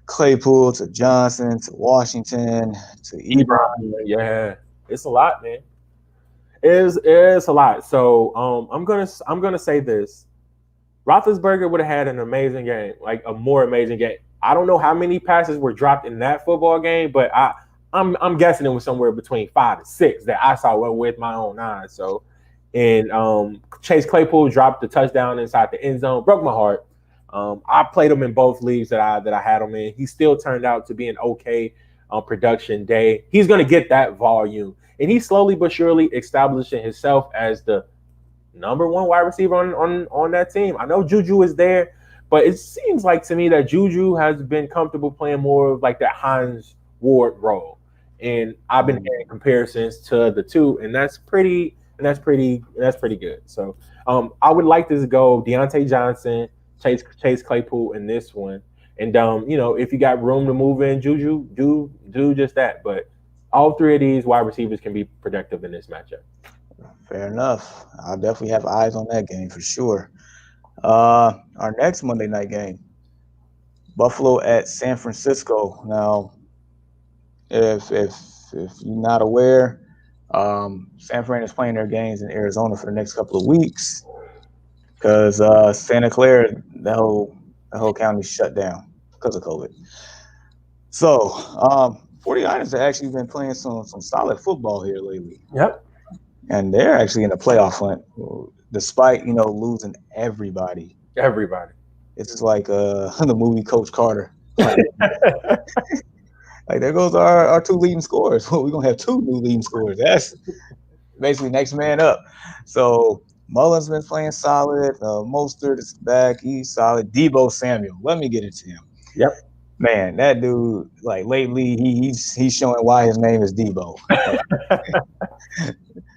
Claypool to Johnson to Washington to Ebron. Yeah, it's a lot, man. It's a lot. So I'm gonna say this. Roethlisberger would have had an amazing game, like a more amazing game. I don't know how many passes were dropped in that football game, but I'm guessing it was somewhere between 5 and 6 that I saw with my own eyes. So. And Chase Claypool dropped the touchdown inside the end zone. Broke my heart. I played him in both leagues that I had him in. He still turned out to be an okay production day. He's going to get that volume. And he's slowly but surely establishing himself as the number one wide receiver on that team. I know Juju is there, but it seems like to me that Juju has been comfortable playing more of like that Hines Ward role. And I've been hearing comparisons to the two, and that's pretty good. So I would like to go Deontay Johnson, Chase Claypool in this one. And if you got room to move in Juju, do just that. But all three of these wide receivers can be productive in this matchup. Fair enough. I'll definitely have eyes on that game for sure. Our next Monday night game, Buffalo at San Francisco. Now, if you're not aware, San Fran is playing their games in Arizona for the next couple of weeks because Santa Clara, the whole county shut down because of COVID. So 49ers have actually been playing some solid football here lately. Yep. And they're actually in the playoff hunt despite, losing everybody. Everybody. It's just like the movie Coach Carter. Like, there goes our two leading scorers. Well, we're going to have two new leading scorers. That's basically next man up. So Mullins been playing solid. Mostert is back. He's solid. Deebo Samuel. Let me get it to him. Yep. Man, that dude, like, lately, he's showing why his name is Deebo.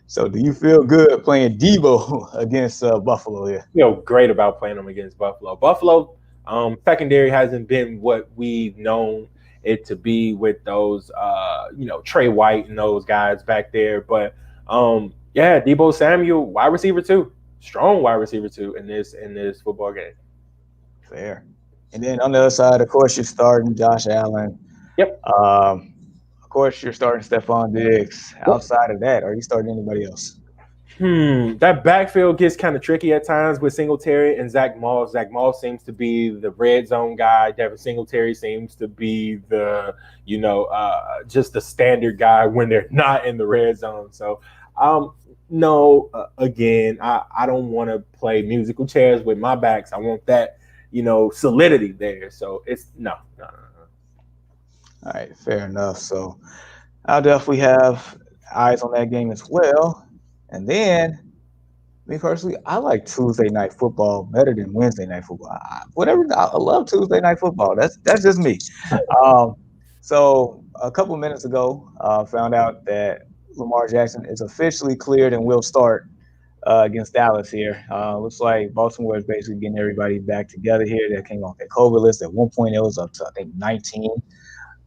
So do you feel good playing Deebo against Buffalo here? I feel great about playing them against Buffalo. Buffalo, Secondary hasn't been what we've known it to be with those, Trey White and those guys back there. But Deebo Samuel, wide receiver too, strong wide receiver too in this football game. Fair. And then on the other side, of course, you're starting Josh Allen. Yep. Of course, you're starting Stephon Diggs. Yep. Outside of that, are you starting anybody else? That backfield gets kind of tricky at times with Singletary and Zach Moss. Zach Moss seems to be the red zone guy. Devin Singletary seems to be the, just the standard guy when they're not in the red zone. So, again, I don't want to play musical chairs with my backs. I want that, solidity there. So it's no. All right, fair enough. So I'll definitely have eyes on that game as well. And then, me personally, I like Tuesday night football better than Wednesday night football. I love Tuesday night football. That's just me. So a couple of minutes ago, found out that Lamar Jackson is officially cleared and will start against Dallas here. Looks like Baltimore is basically getting everybody back together here. That came off that COVID list. At one point, it was up to, I think, 19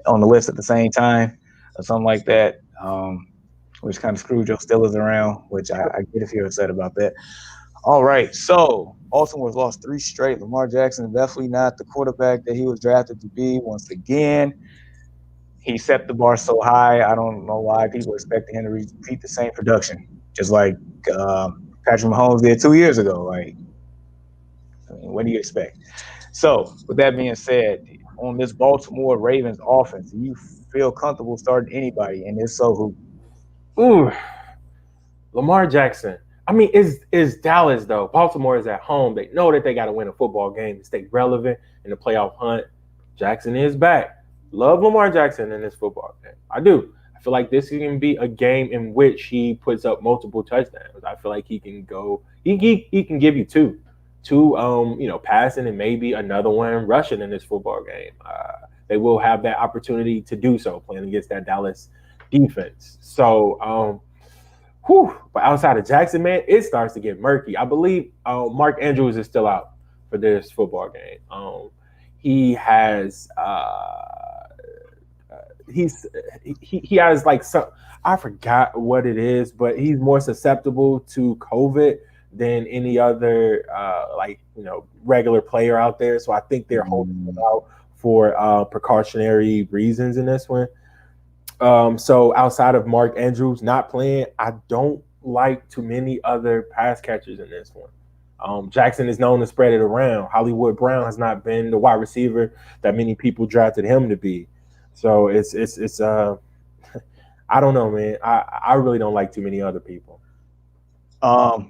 on the list at the same time or something like that. Which kind of screwed Joe Steelers around, which I get if you're upset about that. All right, so Baltimore's lost 3 straight. Lamar Jackson is definitely not the quarterback that he was drafted to be. Once again, he set the bar so high. I don't know why people expecting him to repeat the same production, just like Patrick Mahomes did 2 years ago. Like, what do you expect? So, with that being said, on this Baltimore Ravens offense, do you feel comfortable starting anybody? And if so, who? Ooh, Lamar Jackson. I mean, is Dallas though? Baltimore is at home. They know that they got to win a football game to stay relevant in the playoff hunt. Jackson is back. Love Lamar Jackson in this football game. I do. I feel like this can be a game in which he puts up multiple touchdowns. I feel like he can go. He can give you two, passing and maybe another one rushing in this football game. They will have that opportunity to do so playing against that Dallas defense. So, but outside of Jackson, man, it starts to get murky. I believe Mark Andrews is still out for this football game. He has he has like some, I forgot what it is, but he's more susceptible to COVID than any other regular player out there. So I think they're holding him out for precautionary reasons in this one. So outside of Mark Andrews not playing, I don't like too many other pass catchers in this one. Jackson is known to spread it around. Hollywood Brown has not been the wide receiver that many people drafted him to be. So it's I don't know, man. I really don't like too many other people. I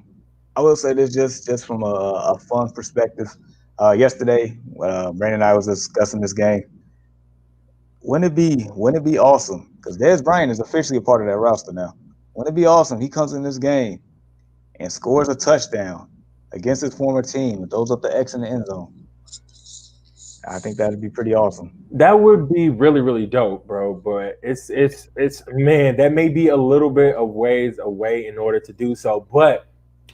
will say this just from a fun perspective. Yesterday, Brandon and I was discussing this game. Wouldn't it be awesome? Because Dez Bryant is officially a part of that roster now. Wouldn't it be awesome? He comes in this game and scores a touchdown against his former team and throws up the X in the end zone. I think that'd be pretty awesome. That would be really, really dope, bro. But it's man, that may be a little bit of ways away in order to do so. But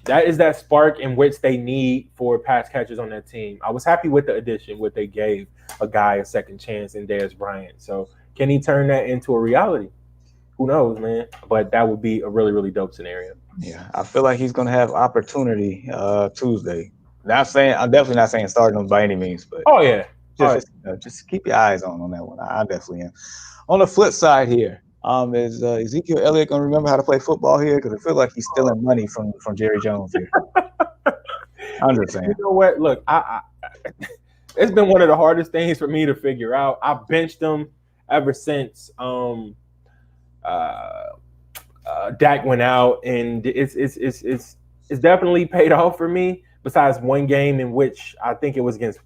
that is that spark in which they need for pass catchers on that team. I was happy with the addition, what they gave a guy a second chance in Dez Bryant. So can he turn that into a reality? Who knows, man? But that would be a really, really dope scenario. Yeah, I feel like he's going to have opportunity Tuesday. I'm definitely not saying starting him by any means, but just keep your eyes on that one. I definitely am. On the flip side here, is Ezekiel Elliott going to remember how to play football here? Because I feel like he's stealing money from Jerry Jones here. I'm just saying. You know what? Look, I it's been one of the hardest things for me to figure out. I benched him ever since Dak went out, and it's definitely paid off for me. Besides one game in which I think it was against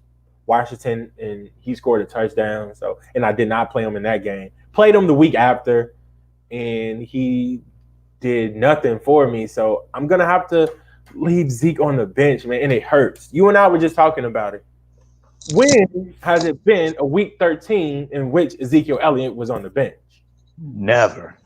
Washington, and he scored a touchdown. So, and I did not play him in that game. Played him the week after, and he did nothing for me. So I'm gonna have to leave Zeke on the bench, man, and it hurts. You and I were just talking about it. When has it been a week 13 in which Ezekiel Elliott was on the bench? Never.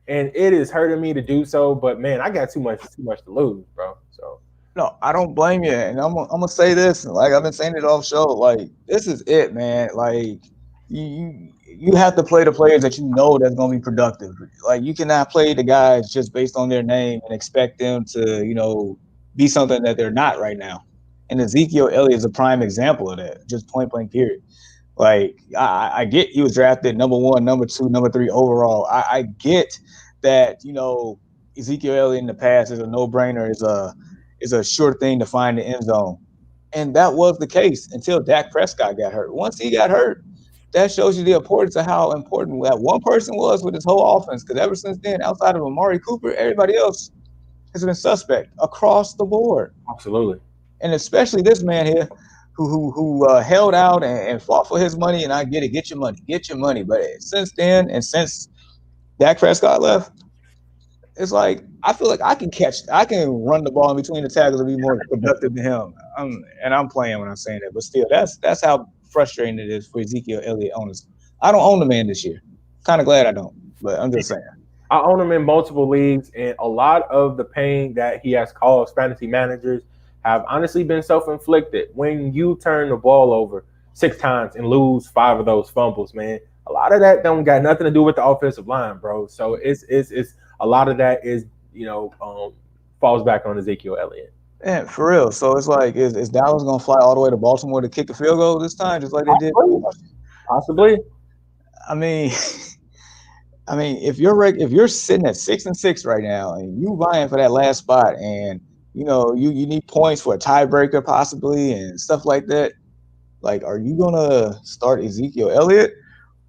And it is hurting me to do so, but man, I got too much to lose, bro. So No, I don't blame you, and I'm gonna say this. Like I've been saying it off show. Like this is it, man. Like you have to play the players that you know that's gonna be productive. Like you cannot play the guys just based on their name and expect them to, be something that they're not right now. And Ezekiel Elliott is a prime example of that. Just point blank period. Like I get he was drafted number 1, number 2, number 3 overall. I get that Ezekiel Elliott in the past is a no brainer, is a sure thing to find the end zone, and that was the case until Dak Prescott got hurt. Once he got hurt, that shows you the importance of how important that one person was with his whole offense. Because ever since then, outside of Amari Cooper, everybody else has been suspect across the board. Absolutely. And especially this man here, who held out and fought for his money. And I get it, get your money. But since then, and since Dak Prescott left, it's like I feel like I can run the ball in between the tackles and be more productive than him. I'm playing when I'm saying that, but still, that's how frustrating it is for Ezekiel Elliott owners. I don't own the man this year. Kind of glad I don't, but I'm just saying. I own him in multiple leagues, and a lot of the pain that he has caused fantasy managers have honestly been self-inflicted. When you turn the ball over 6 times and lose 5 of those fumbles, man, a lot of that don't got nothing to do with the offensive line, bro. So it's a lot of that is falls back on Ezekiel Elliott. Yeah, for real. So it's like, is Dallas gonna fly all the way to Baltimore to kick a field goal this time, just like they did? Possibly. I mean, if you're sitting at 6-6 right now and you vying for that last spot, and you need points for a tiebreaker possibly and stuff like that, like, are you gonna start Ezekiel Elliott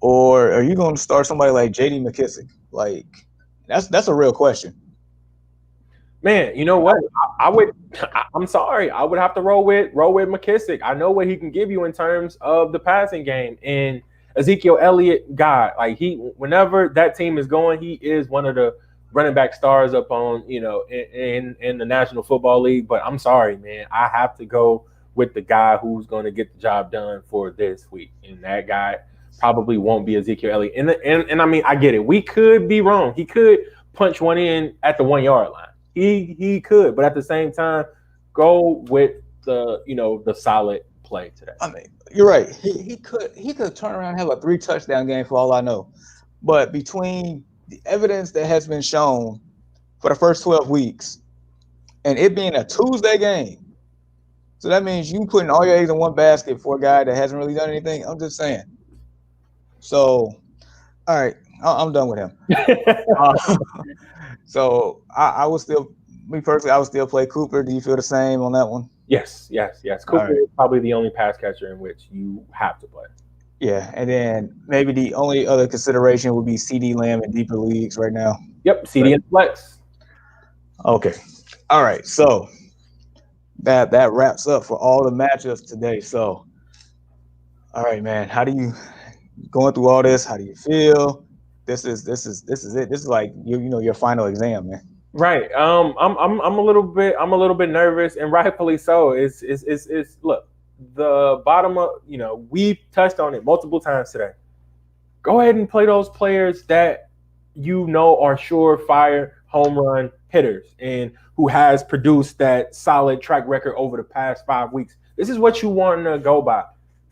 or are you gonna start somebody like J.D. McKissic? Like, that's a real question. Man, you know what? I'm sorry. I would have to roll with McKissic. I know what he can give you in terms of the passing game. And Ezekiel Elliott, God, like whenever that team is going, he is one of the running back stars up on, in the National Football League. But I'm sorry, man. I have to go with the guy who's going to get the job done for this week. And that guy probably won't be Ezekiel Elliott. And I mean, I get it. We could be wrong. He could punch one in at the 1 yard line. He could, but at the same time, go with the solid play today. I mean, you're right. He could turn around and have a 3 touchdown game for all I know. But between the evidence that has been shown for the first 12 weeks and it being a Tuesday game, so that means you putting all your eggs in one basket for a guy that hasn't really done anything. I'm just saying. So, all right, I'm done with him. So I would still, me personally, I would still play Cooper. Do you feel the same on that one? Yes. Cooper is probably the only pass catcher in which you have to play. Yeah, and then maybe the only other consideration would be CeeDee Lamb in deeper leagues right now. Yep, CeeDee and flex. Okay. All right, so that wraps up for all the matchups today. So, all right, man, how do you going through all this? How do you feel? This is it. This is like your final exam, man. Right. I'm a little bit nervous, and rightfully so. It's look, the bottom of we've touched on it multiple times today. Go ahead and play those players that are surefire home run hitters and who has produced that solid track record over the past 5 weeks. This is what you want to go by.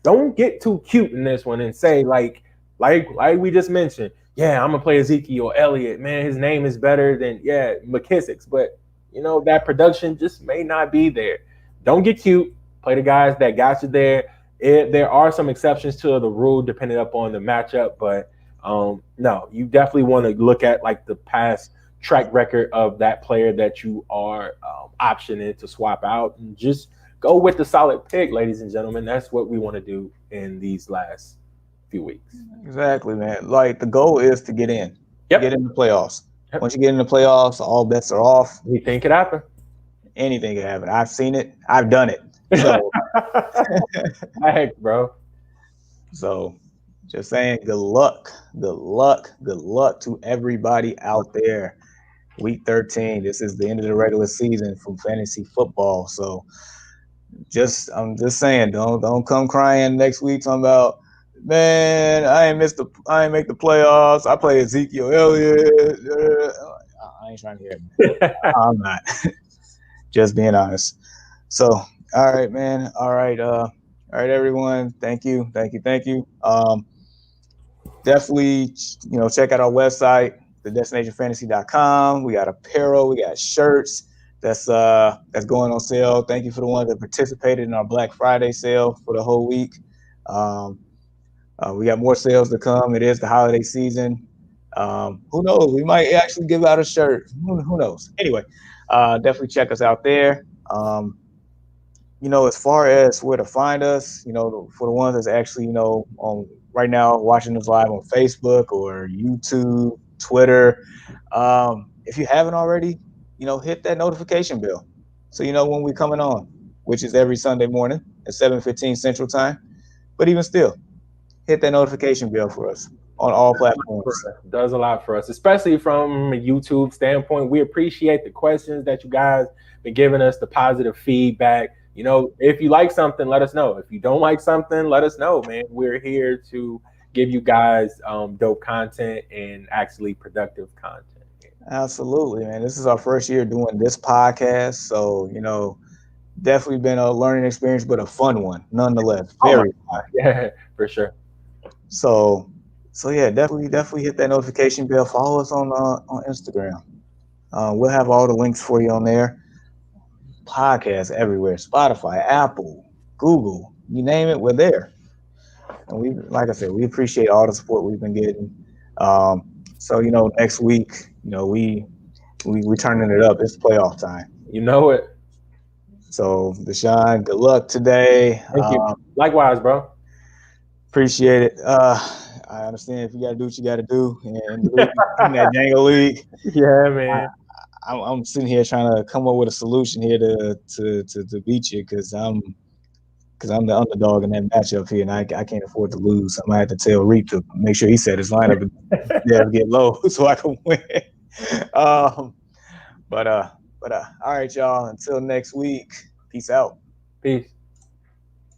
Don't get too cute in this one and say like we just mentioned, yeah, I'm gonna play Ezekiel Elliott. Man, his name is better than McKissick's, but that production just may not be there. Don't get cute. Play the guys that got you there. There are some exceptions to the rule depending upon the matchup, but no, you definitely want to look at like the past track record of that player that you are optioning to swap out, and just go with the solid pick, ladies and gentlemen. That's what we want to do in these last few weeks. Exactly, man. Like the goal is to get in. Yep. Get in the playoffs. Yep. Once you get in the playoffs, all bets are off. We think it happen. Anything can happen. I've seen it. I've done it. So, heck, bro. So, just saying, good luck to everybody out there. Week 13. This is the end of the regular season from fantasy football. So, I'm just saying, don't come crying next week talking about, man, I ain't make the playoffs. I play Ezekiel Elliott. I ain't trying to hear it. I'm not. Just being honest. So, all right, man. All right, everyone. Thank you. Definitely, check out our website, thedestinationfantasy.com. We got apparel, we got shirts that's going on sale. Thank you for the ones that participated in our Black Friday sale for the whole week. We got more sales to come. It is the holiday season. Who knows? We might actually give out a shirt. Who knows? Anyway, definitely check us out there. As far as where to find us, for the ones that's actually, on right now watching us live on Facebook or YouTube, Twitter, if you haven't already, hit that notification bell. So you know when we're coming on, which is every Sunday morning at 7:15 Central Time. But even still, hit that notification bell for us on all platforms. Does a lot for us, especially from a YouTube standpoint. We appreciate the questions that you guys been giving us, the positive feedback. If you like something, let us know. If you don't like something, let us know, man. We're here to give you guys dope content and actually productive content. Absolutely, man. This is our first year doing this podcast, so definitely been a learning experience, but a fun one nonetheless. Very fun. Yeah, for sure. So yeah, definitely hit that notification bell. Follow us on Instagram. We'll have all the links for you on there. Podcasts everywhere: Spotify, Apple, Google, you name it, we're there. And we, like I said, we appreciate all the support we've been getting. So next week, we turning it up. It's playoff time. You know it. So Deshaun, good luck today. Thank you. Likewise, bro. Appreciate it. I understand if you got to do what you got to do in that Django league. Yeah, man. I'm sitting here trying to come up with a solution here to beat you because I'm the underdog in that matchup here, and I can't afford to lose. I'm gonna have to tell Reap to make sure he set his lineup and get low so I can win. But all right, y'all. Until next week. Peace out. Peace.